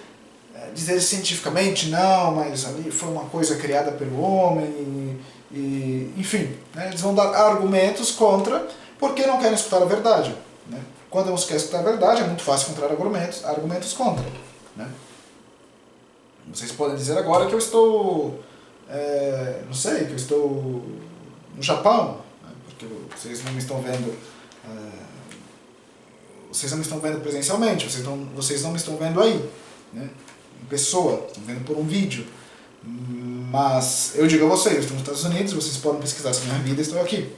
dizer cientificamente, não, mas ali foi uma coisa criada pelo homem, enfim, né? Eles vão dar argumentos contra, porque não querem escutar a verdade. Né? Quando não se quer escutar a verdade, é muito fácil encontrar argumentos contra. Né? Vocês podem dizer agora que eu estou, não sei, que eu estou no Japão, né? Porque vocês não me estão vendo, vocês não me estão vendo presencialmente, vocês não me estão vendo aí, né? Em pessoa, estão vendo por um vídeo. Mas eu digo a vocês, eu estou nos Estados Unidos, vocês podem pesquisar sobre a minha vida, estou aqui.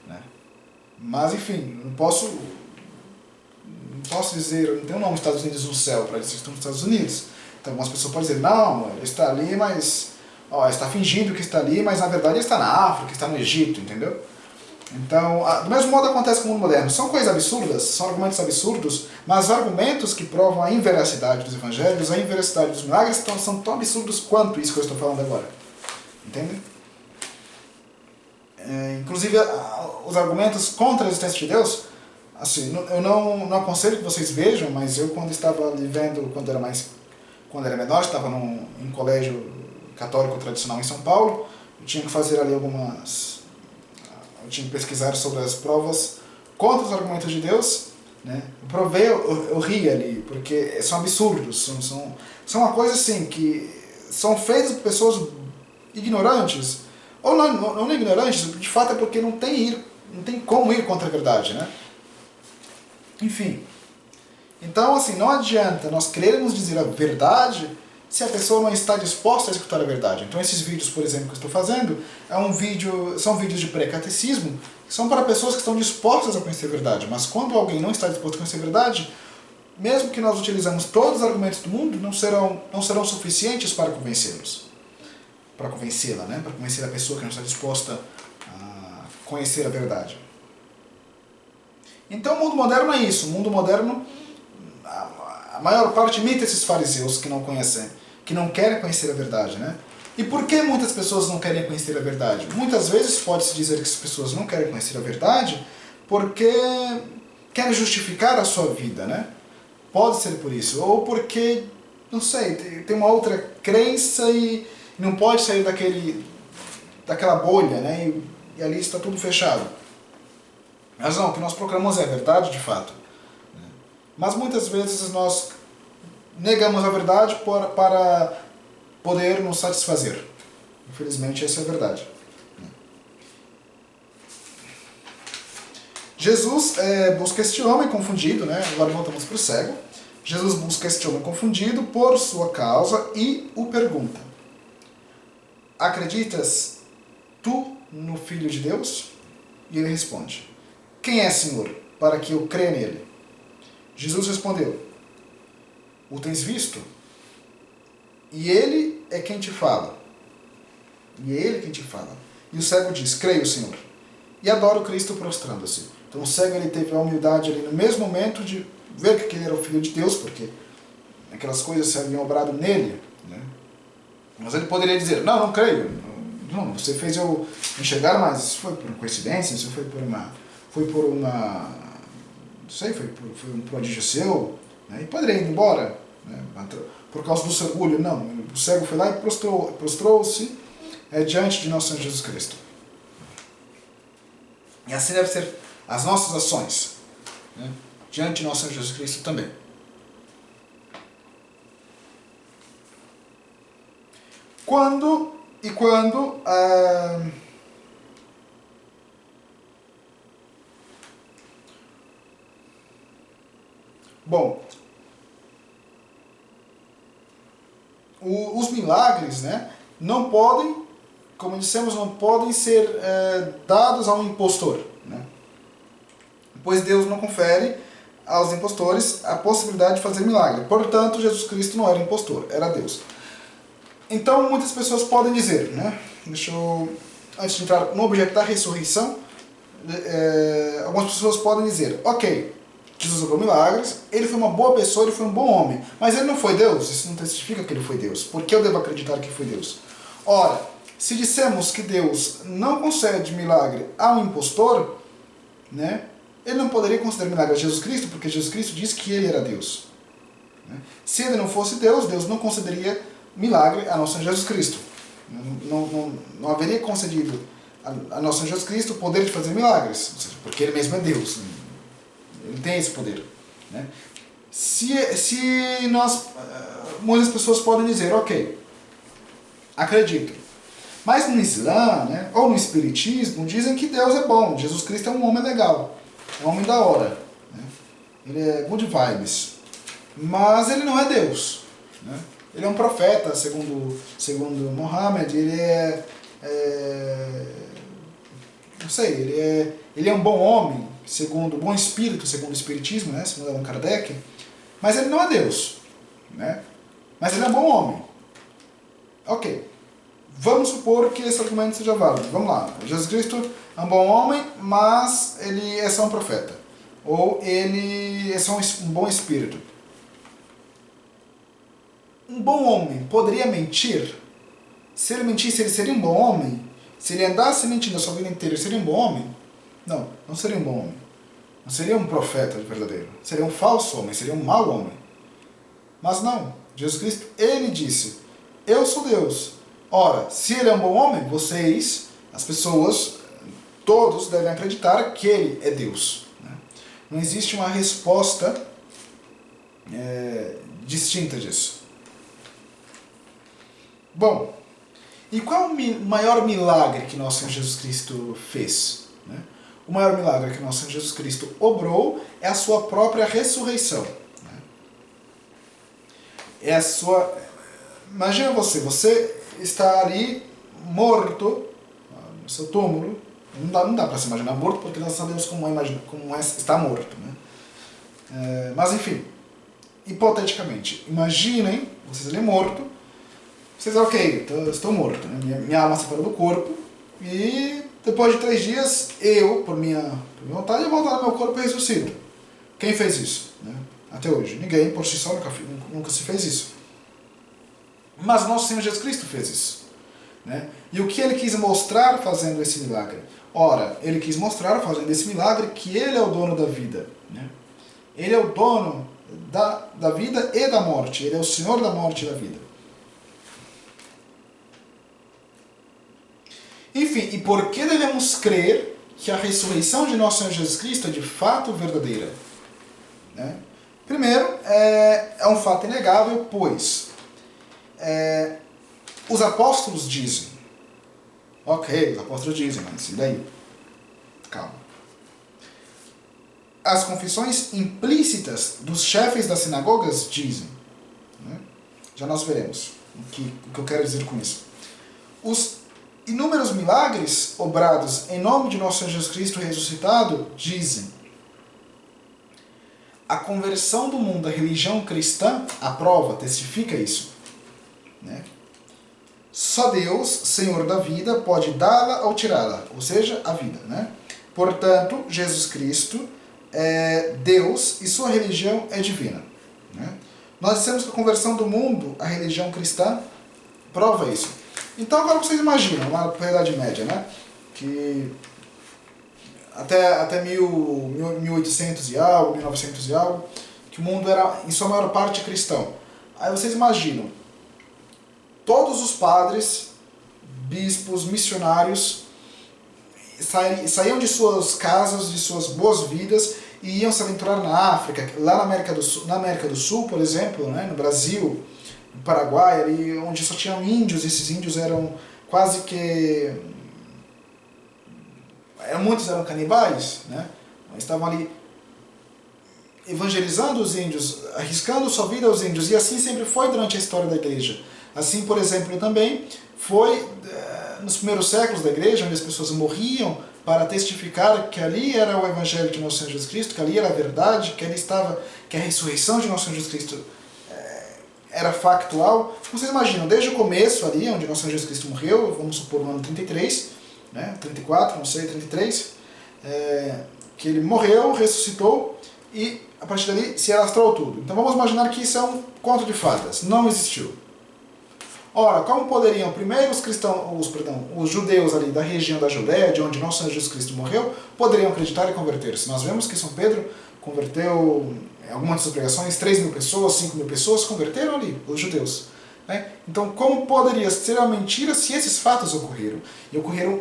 Né? Mas, enfim, não posso dizer, eu não tenho o nome dos Estados Unidos no céu para dizer que estão nos Estados Unidos. Então, algumas pessoas podem dizer, não, ele está ali, mas... Ó, está fingindo que está ali, mas na verdade ele está na África, está no Egito, entendeu? Então, do mesmo modo acontece com o mundo moderno. São coisas absurdas, são argumentos absurdos, mas argumentos que provam a inveracidade dos evangelhos, a inveracidade dos milagres, são tão absurdos quanto isso que eu estou falando agora. Entende? Inclusive, os argumentos contra a existência de Deus, assim, eu não aconselho que vocês vejam, mas eu quando estava ali vendo, quando era menor, estava em colégio católico tradicional em São Paulo, eu tinha que fazer ali eu tinha que pesquisar sobre as provas contra os argumentos de Deus, né? Eu ri ali, porque são absurdos, são uma coisa assim, que são feitas por pessoas ignorantes, ou não ignorantes, de fato é porque não tem como ir contra a verdade, né? Enfim, então assim, não adianta nós querermos dizer a verdade se a pessoa não está disposta a escutar a verdade. Então esses vídeos, por exemplo, que eu estou fazendo, são vídeos de pré-catecismo, que são para pessoas que estão dispostas a conhecer a verdade. Mas quando alguém não está disposto a conhecer a verdade, mesmo que nós utilizamos todos os argumentos do mundo, não serão suficientes para convencê-los. Para convencê-la, né? Para convencer a pessoa que não está disposta a conhecer a verdade. Então o mundo moderno é isso. O mundo moderno, a maior parte imita esses fariseus que não querem conhecer a verdade, né? E por que muitas pessoas não querem conhecer a verdade? Muitas vezes pode-se dizer que as pessoas não querem conhecer a verdade porque querem justificar a sua vida, né? Pode ser por isso. Ou porque, não sei, tem uma outra crença e não pode sair daquela bolha, né? E ali está tudo fechado. Mas não, o que nós proclamamos é a verdade de fato. Mas muitas vezes nós negamos a verdade para poder nos satisfazer. Infelizmente, essa é a verdade. Jesus busca este homem confundido, né? Agora voltamos para o cego. Jesus busca este homem confundido por sua causa e o pergunta: acreditas tu no Filho de Deus? E ele responde: quem é, Senhor, para que eu creia nele? Jesus respondeu: o tens visto? E ele é quem te fala. E o cego diz: creio, Senhor. E adora o Cristo prostrando-se. Então o cego ele teve a humildade ali no mesmo momento de ver que ele era o Filho de Deus, porque aquelas coisas se haviam obrado nele, né? Mas ele poderia dizer: não creio. Não, você fez eu enxergar, mas isso foi por coincidência, isso foi por uma não sei, foi um prodígio seu, né? E poderia ir embora, né? Por causa do seu orgulho. Não, o cego foi lá e prostrou-se diante de nosso Senhor Jesus Cristo. E assim deve ser as nossas ações, né? Diante de nosso Senhor Jesus Cristo também. Quando bom, os milagres, né, não podem, como dissemos, não podem ser dados a um impostor, né? Pois Deus não confere aos impostores a possibilidade de fazer milagre. Portanto, Jesus Cristo não era impostor, era Deus. Então, muitas pessoas podem dizer, né, antes de entrar no objeto da ressurreição, algumas pessoas podem dizer: ok, Jesus operou milagres, ele foi uma boa pessoa, ele foi um bom homem, mas ele não foi Deus, isso não testifica que ele foi Deus. Por que eu devo acreditar que foi Deus? Ora, se dissemos que Deus não concede milagre a um impostor, né, ele não poderia conceder milagre a Jesus Cristo, porque Jesus Cristo disse que ele era Deus, né? Se ele não fosse Deus, Deus não concederia milagre a nosso Senhor Jesus Cristo. Não haveria concedido a nosso Senhor Jesus Cristo o poder de fazer milagres, porque ele mesmo é Deus. Ele tem esse poder, né? Muitas pessoas podem dizer: ok, acredito. Mas no Islã, né, ou no Espiritismo, dizem que Deus é bom, Jesus Cristo é um homem legal, é um homem da hora, né? Ele é good vibes. Mas ele não é Deus, né? Ele é um profeta, segundo Mohammed, não sei, ele é um bom homem, segundo o bom espírito, segundo o espiritismo, né? Segundo Allan Kardec, mas ele não é Deus, né? Mas ele é um bom homem. Ok. Vamos supor que esse argumento seja válido. Vamos lá. Jesus Cristo é um bom homem, mas ele é só um profeta. Ou ele é só um bom espírito. Um bom homem poderia mentir? Se ele mentisse, ele seria um bom homem? Se ele andasse mentindo a sua vida inteira, ele seria um bom homem? Não, não seria um bom homem. Não seria um profeta verdadeiro. Seria um falso homem, seria um mau homem. Mas não. Jesus Cristo, ele disse, eu sou Deus. Ora, se ele é um bom homem, vocês, as pessoas, todos devem acreditar que ele é Deus. Não existe uma resposta distinta disso. Bom, e qual é o maior milagre que nosso Senhor Jesus Cristo fez? O maior milagre que nosso Senhor Jesus Cristo obrou é a sua própria ressurreição. É a sua... Imagina você está ali morto no seu túmulo. Não dá para se imaginar morto porque nós sabemos como é estar morto. Mas enfim, hipoteticamente, imaginem vocês ali morto. Vocês dizem, ok, estou morto, né? Minha alma separou do corpo e depois de 3 dias eu, por minha vontade, volto ao meu corpo e ressuscito. Quem fez isso? Até hoje. Ninguém por si só nunca se fez isso. Mas nosso Senhor Jesus Cristo fez isso. E o que ele quis mostrar fazendo esse milagre? Ora, ele quis mostrar fazendo esse milagre que ele é o dono da vida. Ele é o dono da vida e da morte. Ele é o Senhor da morte e da vida. Enfim, e por que devemos crer que a ressurreição de nosso Senhor Jesus Cristo é de fato verdadeira? Primeiro, é um fato inegável, pois os apóstolos dizem. Ok, os apóstolos dizem, mas e daí? Calma. As confissões implícitas dos chefes das sinagogas dizem. Já nós veremos o que eu quero dizer com isso. Os inúmeros milagres obrados em nome de nosso Senhor Jesus Cristo ressuscitado dizem. A conversão do mundo à religião cristã aprova, testifica isso. Só Deus, Senhor da vida, pode dá-la ou tirá-la, ou seja, a vida. Portanto, Jesus Cristo é Deus e sua religião é divina. Nós dissemos que a conversão do mundo à religião cristã prova isso. Então agora vocês imaginam, lá na Idade Média, que até 1800 e algo, 1900 e algo, que o mundo era em sua maior parte cristão. Aí vocês imaginam, todos os padres, bispos, missionários saíam de suas casas, de suas boas vidas e iam se aventurar na África, lá na América do Sul, por exemplo, no Brasil, no Paraguai, ali onde só tinham índios. Esses índios eram quase que... muitos eram canibais, estavam ali evangelizando os índios, arriscando sua vida aos índios, e assim sempre foi durante a história da igreja. Assim, por exemplo, também foi nos primeiros séculos da igreja, onde as pessoas morriam para testificar que ali era o evangelho de nosso Senhor Jesus Cristo, que ali era a verdade, que ali estava, que a ressurreição de nosso Senhor Jesus Cristo era factual. Vocês imaginam, desde o começo ali, onde nosso Senhor Jesus Cristo morreu, vamos supor no ano 33, 34, não sei, 33, que ele morreu, ressuscitou e a partir dali se alastrou tudo. Então vamos imaginar que isso é um conto de fadas, não existiu. Ora, como poderiam primeiro os judeus ali da região da Judéia, de onde nosso Senhor Jesus Cristo morreu, poderiam acreditar e converter-se? Nós vemos que São Pedro converteu, em algumas das suas pregações, 3.000 pessoas, 5.000 pessoas converteram ali, os judeus. Então, como poderia ser uma mentira se esses fatos ocorreram? E ocorreram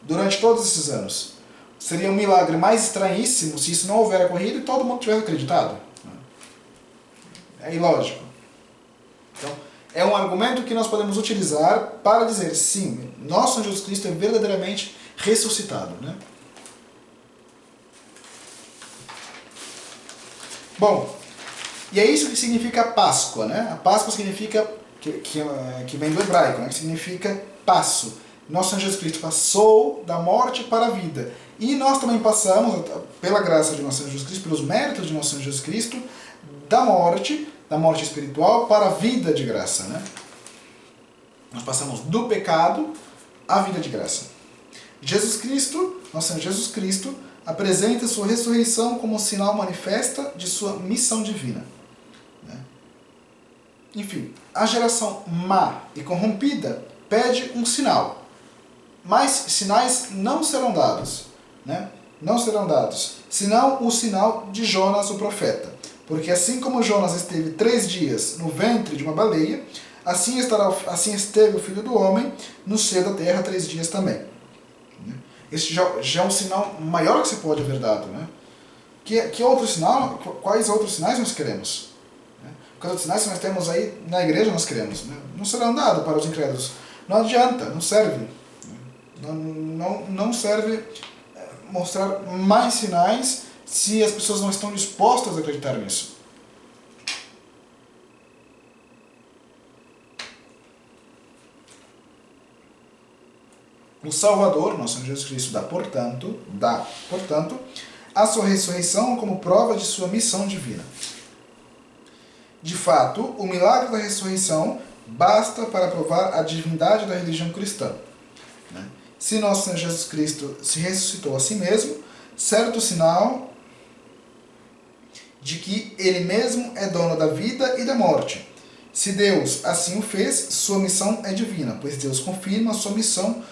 durante todos esses anos. Seria um milagre mais estranhíssimo se isso não houver ocorrido e todo mundo tivesse acreditado. É ilógico. Então, é um argumento que nós podemos utilizar para dizer, sim, nosso Senhor Jesus Cristo é verdadeiramente ressuscitado. Bom, e é isso que significa Páscoa. A Páscoa significa, que vem do hebraico, que significa passo. Nosso Senhor Jesus Cristo passou da morte para a vida. E nós também passamos, pela graça de nosso Senhor Jesus Cristo, pelos méritos de nosso Senhor Jesus Cristo, da morte espiritual para a vida de graça, né? Nós passamos do pecado à vida de graça. Jesus Cristo, nosso Senhor Jesus Cristo, apresenta sua ressurreição como sinal manifesta de sua missão divina. Né? Enfim, a geração má e corrompida pede um sinal, mas sinais não serão dados. Né? Não serão dados, senão o sinal de Jonas, o profeta. Porque assim como Jonas esteve 3 dias no ventre de uma baleia, assim esteve o Filho do Homem no seio da terra 3 dias também. Esse já é um sinal maior que se pode haver dado. Né? Que outro sinal? Quais outros sinais nós queremos? Quais outros sinais que nós temos aí na igreja nós queremos? Né? Não serão dados para os incrédulos. Não adianta, não serve. Não serve mostrar mais sinais se as pessoas não estão dispostas a acreditar nisso. O Salvador, nosso Senhor Jesus Cristo, dá, portanto, a sua ressurreição como prova de sua missão divina. De fato, o milagre da ressurreição basta para provar a divindade da religião cristã. Se nosso Senhor Jesus Cristo se ressuscitou a si mesmo, certo sinal de que ele mesmo é dono da vida e da morte. Se Deus assim o fez, sua missão é divina, pois Deus confirma a sua missão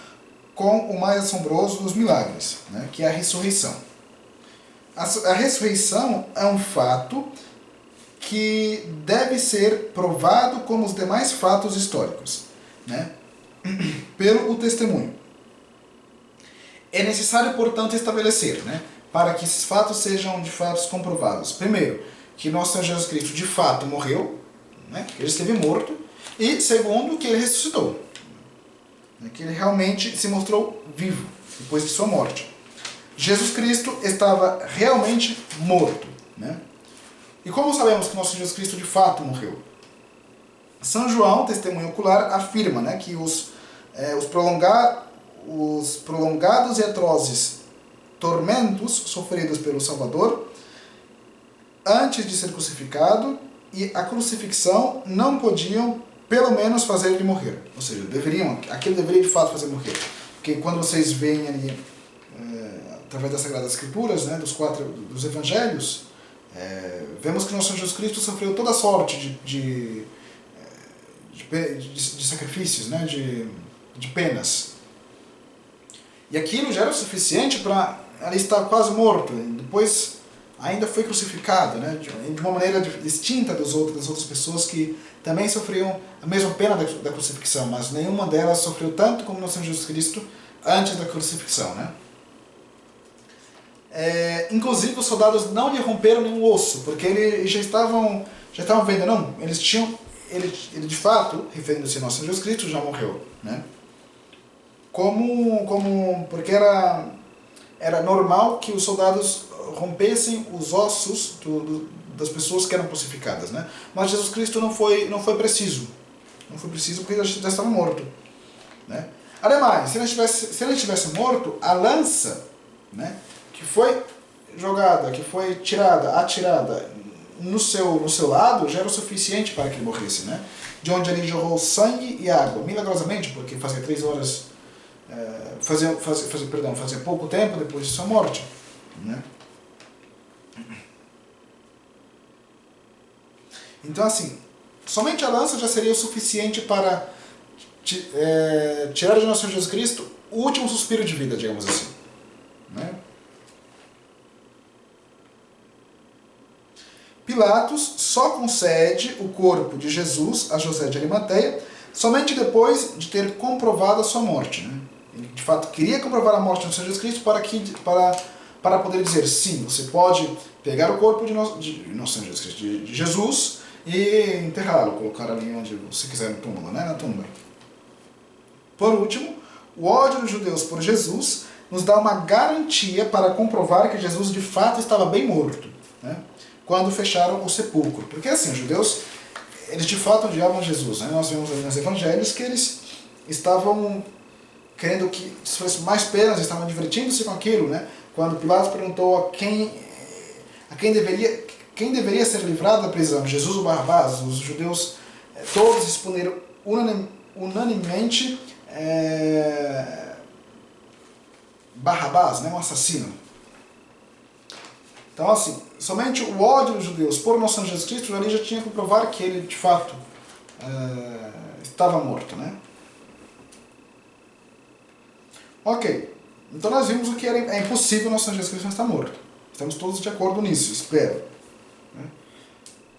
com o mais assombroso dos milagres, né, que é a ressurreição. A ressurreição é um fato que deve ser provado como os demais fatos históricos, né, pelo testemunho. É necessário, portanto, estabelecer, né, para que esses fatos sejam de fato comprovados. Primeiro, que nosso Senhor Jesus Cristo de fato morreu, né, ele esteve morto, e segundo, que ele ressuscitou, né, que ele realmente se mostrou vivo depois de sua morte. Jesus Cristo estava realmente morto. Né? E como sabemos que nosso Senhor Jesus Cristo de fato morreu? São João, testemunho ocular, afirma, né, que os prolongados e atrozes tormentos sofridos pelo Salvador antes de ser crucificado e a crucifixão não podiam, pelo menos, fazer ele morrer. Ou seja, aquilo deveria de fato fazer morrer. Porque quando vocês veem ali, através das Sagradas Escrituras, né, dos Evangelhos, vemos que nosso Senhor Jesus Cristo sofreu toda sorte de sacrifícios, né, de penas. E aquilo já era o suficiente para ele estar quase morto. Depois ainda foi crucificado, né, de uma maneira distinta das outras pessoas que também sofriam a mesma pena da crucifixão, mas nenhuma delas sofreu tanto como nosso Senhor Jesus Cristo antes da crucifixão. Né? Inclusive os soldados não lhe romperam nenhum osso, porque eles já estavam vendo, não, ele de fato, referindo-se a nosso Senhor Jesus Cristo, já morreu. Né? Porque era normal que os soldados rompessem os ossos das pessoas que eram crucificadas, né? Mas Jesus Cristo não foi preciso. Não foi preciso porque ele já estava morto. Né? Ademais, se ele estivesse morto, a lança, né, que foi jogada, que foi atirada no seu lado, já era o suficiente para que ele morresse. Né? De onde ele jorrou sangue e água, milagrosamente, porque fazia 3 horas... fazia pouco tempo depois de sua morte. Né? Então, assim, somente a lança já seria o suficiente para tirar de nosso Senhor Jesus Cristo o último suspiro de vida, digamos assim. Né? Pilatos só concede o corpo de Jesus a José de Arimateia somente depois de ter comprovado a sua morte. Né? Ele, de fato, queria comprovar a morte do Senhor Jesus Cristo para poder dizer, sim, você pode pegar o corpo de nosso Senhor Jesus Cristo, de Jesus, e enterrá-lo, colocar ali onde você quiser no túmulo, né, na tumba. Por último, o ódio dos judeus por Jesus nos dá uma garantia para comprovar que Jesus de fato estava bem morto, né, quando fecharam o sepulcro. Porque assim, os judeus, eles de fato odiavam Jesus. Né? Nós vemos ali nos evangelhos que eles estavam querendo que isso fosse mais penas, estavam divertindo-se com aquilo, né? Quando Pilatos perguntou quem deveria ser livrado da prisão, Jesus ou Barrabás, os judeus todos responderam unanimemente Barrabás, né? Um assassino. Então, assim, somente o ódio dos judeus por nosso Senhor Jesus Cristo ali já tinha que provar que ele, de fato, estava morto, né? Ok. Então nós vimos o que é impossível nosso Senhor Jesus Cristo estar morto. Estamos todos de acordo nisso, espero.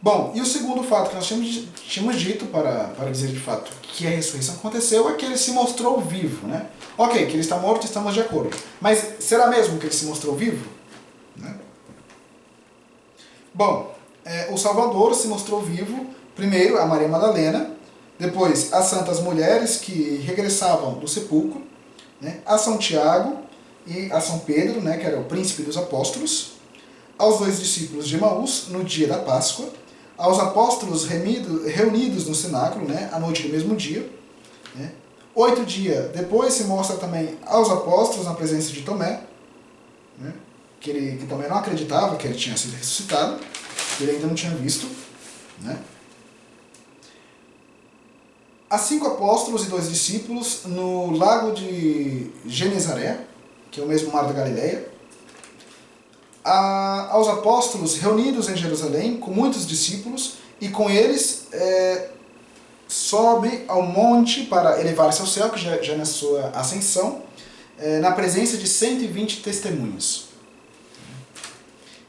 Bom, e o segundo fato que nós tínhamos dito para dizer de fato que a ressurreição aconteceu é que ele se mostrou vivo, né? Ok, que ele está morto, estamos de acordo. Mas será mesmo que ele se mostrou vivo? Né? Bom, o Salvador se mostrou vivo, primeiro a Maria Madalena, depois as santas mulheres que regressavam do sepulcro, né? A São Tiago e a São Pedro, né? Que era o príncipe dos apóstolos, aos 2 discípulos de Emaús no dia da Páscoa, aos apóstolos reunidos no cenáculo, né? À noite do mesmo dia, né? 8 dias depois se mostra também aos apóstolos na presença de Tomé, né? que Tomé não acreditava que ele tinha sido ressuscitado, que ele ainda não tinha visto, né? A 5 apóstolos e 2 discípulos no lago de Genezaré, que é o mesmo mar da Galileia, aos apóstolos reunidos em Jerusalém com muitos discípulos, e com eles sobe ao monte para elevar-se ao céu, que já na sua ascensão, na presença de 120 testemunhas.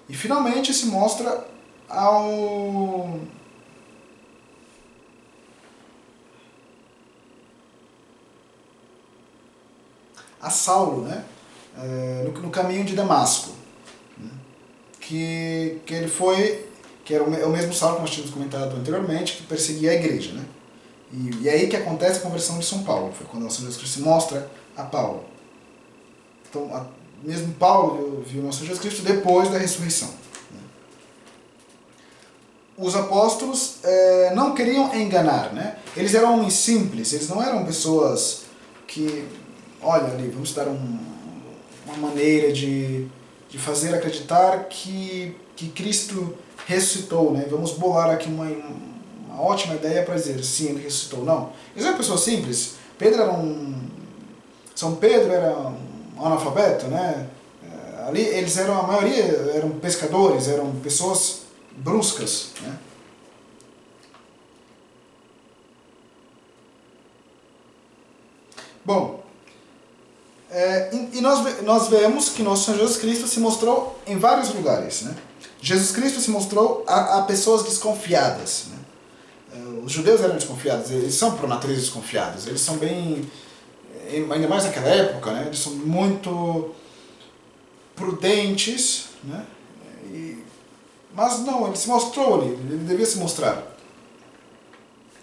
E finalmente se mostra a Saulo, né? No caminho de Damasco, né? que ele foi, que era o mesmo Saulo que nós tínhamos comentado anteriormente, que perseguia a igreja, né? E é aí que acontece a conversão de São Paulo, foi quando o Senhor Jesus Cristo se mostra a Paulo. Então, mesmo Paulo viu o nosso Jesus Cristo depois da ressurreição. Os apóstolos não queriam enganar, né? Eles eram homens simples, eles não eram pessoas que, olha ali, vamos dar uma maneira de fazer acreditar que Cristo ressuscitou, né? Vamos bolar aqui uma ótima ideia para dizer, sim, ele ressuscitou. Não, eles eram pessoas simples. São Pedro era um analfabeto, né? Ali eles eram, a maioria eram pescadores, eram pessoas bruscas, né? Bom, e nós vemos que nosso Senhor Jesus Cristo se mostrou em vários lugares, né? Jesus Cristo se mostrou a pessoas desconfiadas, né? Os judeus eram desconfiados, eles são por natureza desconfiados, eles são bem, ainda mais naquela época, né? Eles são muito prudentes, né? Mas não, ele se mostrou ali, ele devia se mostrar.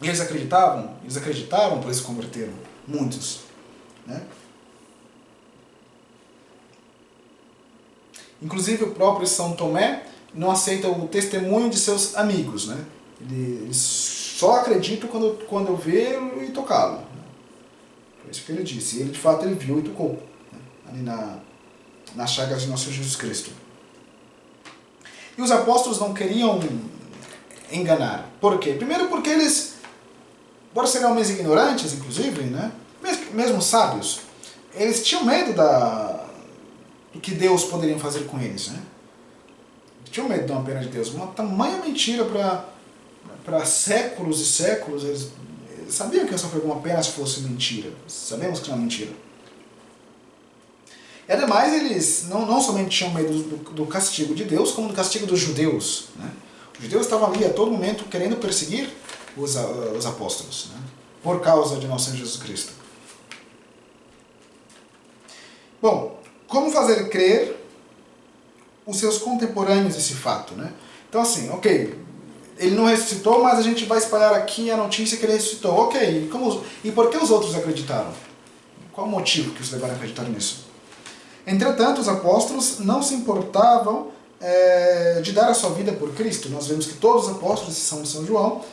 E eles acreditaram, por isso se converteram, muitos, né? Inclusive o próprio São Tomé não aceita o testemunho de seus amigos, né? Ele só acredita quando vê e tocá-lo. Foi isso que ele disse. E ele, de fato, ele viu e tocou, né? Ali nas chagas de nosso Jesus Cristo. E os apóstolos não queriam enganar. Por quê? Primeiro porque eles, por serem homens ignorantes, inclusive, né? Mesmo sábios, eles tinham medo do que Deus poderia fazer com eles, né? Tinham medo de uma pena de Deus. Uma tamanha mentira para séculos e séculos. Eles sabiam que ia sofrer alguma pena se fosse mentira. Sabemos que não é mentira. E ademais eles não somente tinham medo do castigo de Deus, como do castigo dos judeus, né? Os judeus estavam ali a todo momento querendo perseguir os apóstolos, né? Por causa de nosso Senhor Jesus Cristo. Bom, como fazer crer os seus contemporâneos esse fato, né? Então assim, ok, ele não ressuscitou, mas a gente vai espalhar aqui a notícia que ele ressuscitou. Ok, e por que os outros acreditaram? Qual o motivo que os levaram a acreditar nisso? Entretanto, os apóstolos não se importavam de dar a sua vida por Cristo. Nós vemos que todos os apóstolos, exceção de São João,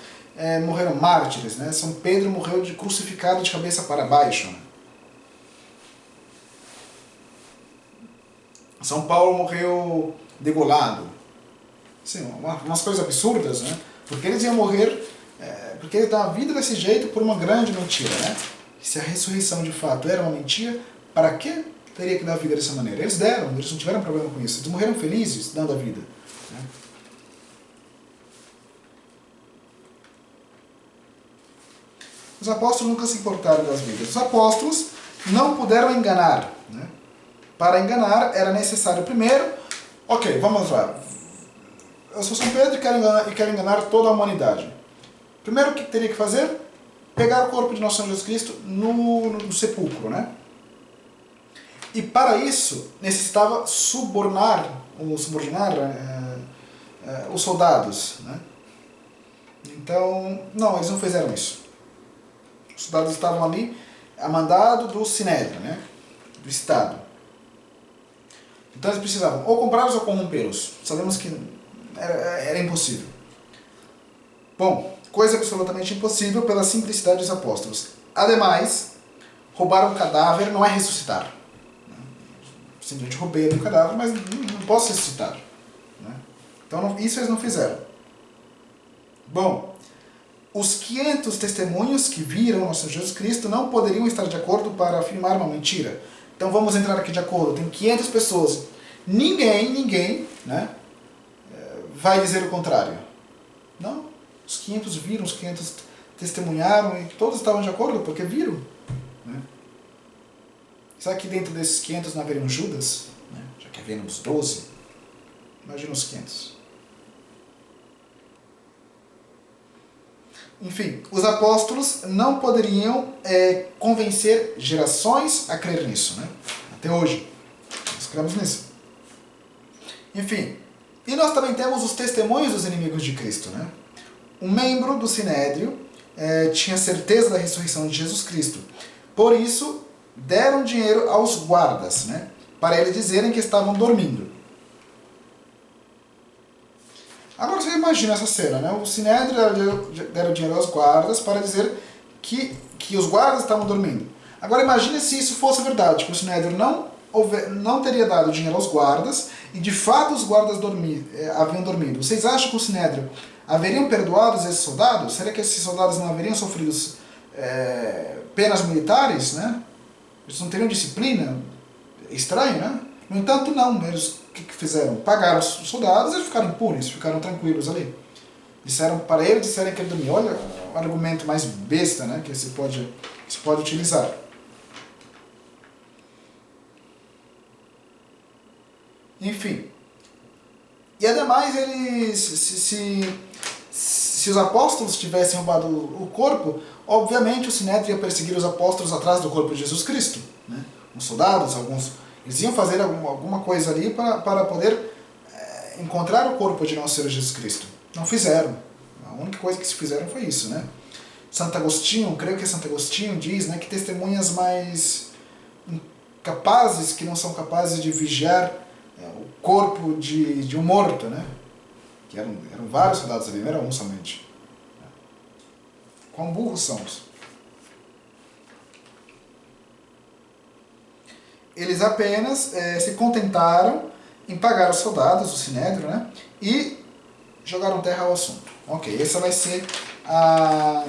morreram mártires, né? São Pedro morreu crucificado de cabeça para baixo, né? São Paulo morreu degolado. Assim, umas coisas absurdas, né? Porque eles iam morrer, porque eles davam a vida desse jeito por uma grande mentira, né? Se a ressurreição de fato era uma mentira, para que teria que dar a vida dessa maneira? Eles deram, eles não tiveram problema com isso. Eles morreram felizes dando a vida, né? Os apóstolos nunca se importaram das vidas. Os apóstolos não puderam enganar, né? Para enganar era necessário primeiro, ok, vamos lá. Eu sou São Pedro e quero enganar toda a humanidade. Primeiro o que teria que fazer? Pegar o corpo de nosso Senhor Jesus Cristo no sepulcro, né? E para isso necessitava subordinar os soldados, né? Então, não, eles não fizeram isso. Os soldados estavam ali a mandado do Sinédrio, né? Do Estado. Então eles precisavam ou comprá-los ou corrompê-los. Sabemos que era impossível. Bom, coisa absolutamente impossível pela simplicidade dos apóstolos. Ademais, roubar um cadáver não é ressuscitar. Simplesmente roubei um cadáver, mas não posso ressuscitar. Então isso eles não fizeram. Bom, os 500 testemunhos que viram nosso Jesus Cristo não poderiam estar de acordo para afirmar uma mentira. Então vamos entrar aqui de acordo. Tem 500 pessoas. Ninguém, né, vai dizer o contrário. Não. Os 500 viram, os 500 testemunharam e todos estavam de acordo porque viram. Né? Será que dentro desses 500 não haveria um Judas? Né? Já que havíamos 12. Imagina os 500. Enfim, os apóstolos não poderiam convencer gerações a crer nisso, né? Até hoje. Nós cremos nisso. Enfim, e nós também temos os testemunhos dos inimigos de Cristo, né? Um membro do Sinédrio tinha certeza da ressurreição de Jesus Cristo. Por isso, deram dinheiro aos guardas, né? Para eles dizerem que estavam dormindo. Agora você imagina essa cena, né? O Sinédrio deram dinheiro aos guardas para dizer que os guardas estavam dormindo. Agora imagine se isso fosse verdade, que o Sinédrio não teria dado dinheiro aos guardas e de fato os guardas haviam dormido. Vocês acham que o Sinédrio haveriam perdoado esses soldados? Será que esses soldados não haveriam sofrido penas militares, né? Eles não teriam disciplina? Estranho, né? No entanto, não. Eles o que fizeram? Pagaram os soldados e eles ficaram impunes, ficaram tranquilos ali. Disseram para eles, disseram que ele dormia. Olha, um argumento mais besta, né, que se pode utilizar. Enfim. E ademais, eles, se os apóstolos tivessem roubado o corpo, obviamente o Sinédrio ia perseguir os apóstolos atrás do corpo de Jesus Cristo. Né? Os soldados, eles iam fazer alguma coisa ali para poder encontrar o corpo de nosso Senhor Jesus Cristo. Não fizeram. A única coisa que se fizeram foi isso, né? Santo Agostinho, creio que Santo Agostinho diz, né, que testemunhas mais incapazes, que não são capazes de vigiar o corpo de um morto, né? Que eram vários soldados ali, não era um somente. Quão burros são os? Eles apenas se contentaram em pagar os soldados do Sinédrio, né? E jogaram terra ao assunto. Ok, essa vai ser a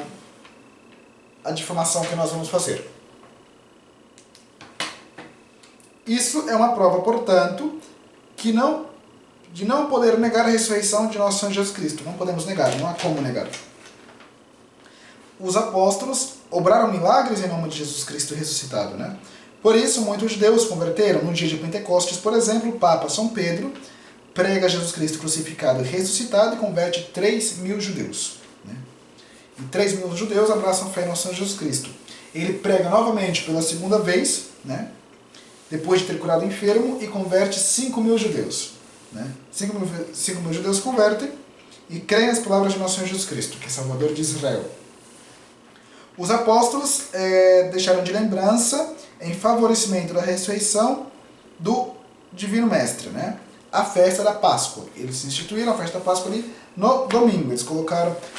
difamação que nós vamos fazer. Isso é uma prova, portanto, de não poder negar a ressurreição de nosso Senhor Jesus Cristo. Não podemos negar, não há como negar. Os apóstolos obraram milagres em nome de Jesus Cristo ressuscitado, né? Por isso, muitos judeus se converteram. No dia de Pentecostes, por exemplo, o Papa São Pedro prega Jesus Cristo crucificado e ressuscitado e converte 3.000 judeus. Né? E 3.000 judeus abraçam a fé em nosso Senhor Jesus Cristo. Ele prega novamente pela segunda vez, né? Depois de ter curado o enfermo, e converte 5.000 judeus. Né? 5.000 judeus convertem e creem nas palavras de nosso Senhor Jesus Cristo, que é Salvador de Israel. Os apóstolos deixaram de lembrança, em favorecimento da ressurreição do Divino Mestre, né? A festa da Páscoa. Eles instituíram a festa da Páscoa ali no domingo. Eles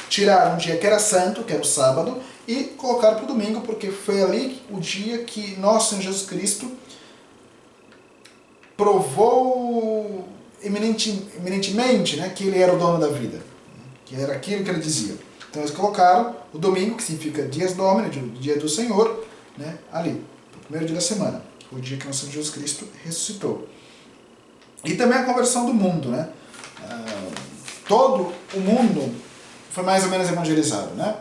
tiraram um dia que era santo, que era o sábado, e colocaram para o domingo, porque foi ali o dia que nosso Senhor Jesus Cristo provou eminentemente, né, que ele era o dono da vida, que era aquilo que ele dizia. Então eles colocaram o domingo, que significa Dies Domini, dia do Senhor, né, ali, o primeiro dia da semana, o dia que nosso Senhor Jesus Cristo ressuscitou. E também a conversão do mundo, né? Todo o mundo foi mais ou menos evangelizado, né?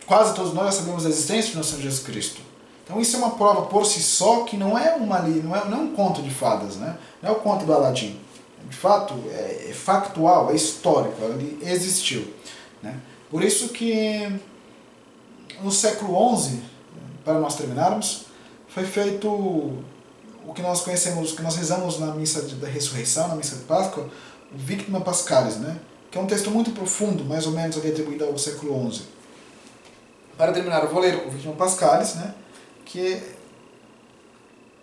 Quase todos nós já sabemos da existência de nosso Senhor Jesus Cristo. Então isso é uma prova por si só que não é um conto de fadas, né? Não é o conto do Aladim. De fato, é factual, é histórico, ele existiu, né? Por isso que no século XI, para nós terminarmos, foi feito o que nós conhecemos, o que nós rezamos na missa da ressurreição, na missa de Páscoa, o Victima Paschalis, né? Que é um texto muito profundo, mais ou menos ali atribuído ao século XI. Para terminar, eu vou ler o Victima Paschalis, né? Que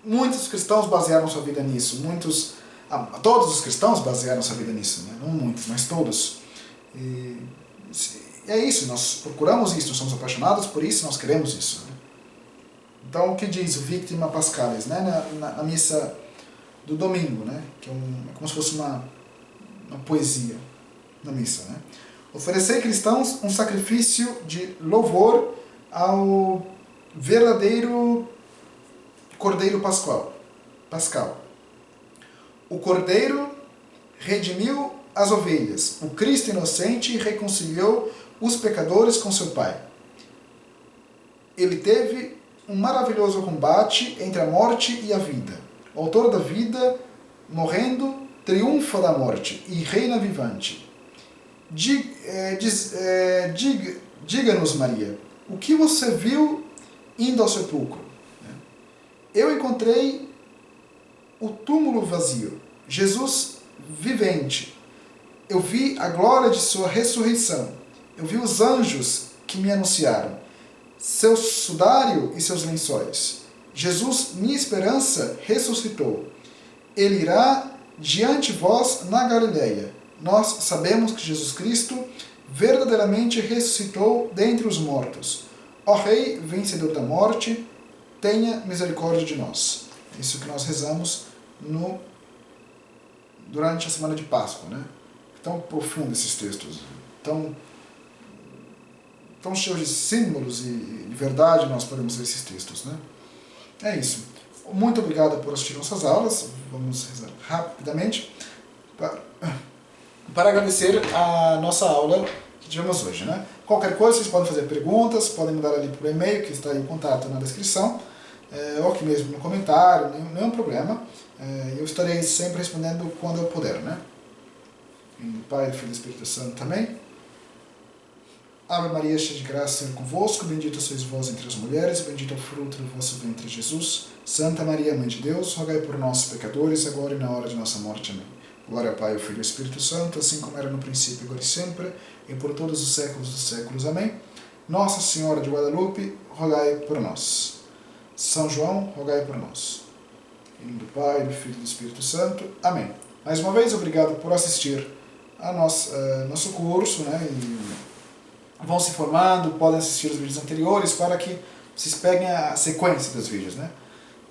muitos cristãos basearam sua vida nisso, todos os cristãos basearam sua vida nisso, né? Não muitos, mas todos. E é isso, nós procuramos isso, nós somos apaixonados por isso, nós queremos isso, né? Então, o que diz o Victima Paschalis, né? na missa do domingo, né? Que é como se fosse uma poesia na missa, né? Oferecer cristãos um sacrifício de louvor ao verdadeiro Cordeiro Pascal. O Cordeiro redimiu as ovelhas. O Cristo inocente reconciliou os pecadores com seu Pai. Ele teve um maravilhoso combate entre a morte e a vida. O autor da vida, morrendo, triunfa da morte e reina vivante. Diga-nos, Maria, o que você viu indo ao sepulcro? Eu encontrei o túmulo vazio, Jesus vivente. Eu vi a glória de sua ressurreição. Eu vi os anjos que me anunciaram, seu sudário e seus lençóis. Jesus, minha esperança, ressuscitou. Ele irá diante de vós na Galileia. Nós sabemos que Jesus Cristo verdadeiramente ressuscitou dentre os mortos. Ó Rei, vencedor da morte, tenha misericórdia de nós. Isso que nós rezamos durante a semana de Páscoa, né? Tão profundo esses textos, tão cheios de símbolos e de verdade nós podemos ver esses textos, né? É isso. Muito obrigado por assistir nossas aulas. Vamos rezar rapidamente para agradecer a nossa aula que tivemos hoje, né? Qualquer coisa, vocês podem fazer perguntas, podem mandar ali por e-mail, que está aí o contato na descrição, ou aqui mesmo no comentário, nenhum problema. Eu estarei sempre respondendo quando eu puder, né? Em nome do Pai, do Filho e do Espírito Santo também. Ave Maria, cheia de graça, Senhor é convosco, bendita sois vós entre as mulheres, bendito é o fruto do vosso ventre, Jesus. Santa Maria, Mãe de Deus, rogai por nós, pecadores, agora e na hora de nossa morte. Amém. Glória ao Pai, ao Filho e ao Espírito Santo, assim como era no princípio, agora e sempre, e por todos os séculos dos séculos. Amém. Nossa Senhora de Guadalupe, rogai por nós. São João, rogai por nós. Em nome do Pai, do Filho e do Espírito Santo. Amém. Mais uma vez, obrigado por assistir a nosso curso, né? E vão se informando, podem assistir os vídeos anteriores para que vocês peguem a sequência dos vídeos, né?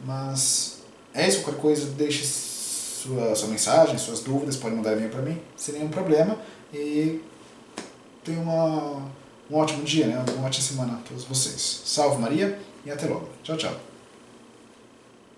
Mas é isso, qualquer coisa, deixe sua mensagem, suas dúvidas, podem mandar e-mail para mim, sem nenhum problema. E tenham um ótimo dia, né? Uma ótima semana a todos vocês. Salve Maria e até logo. Tchau, tchau.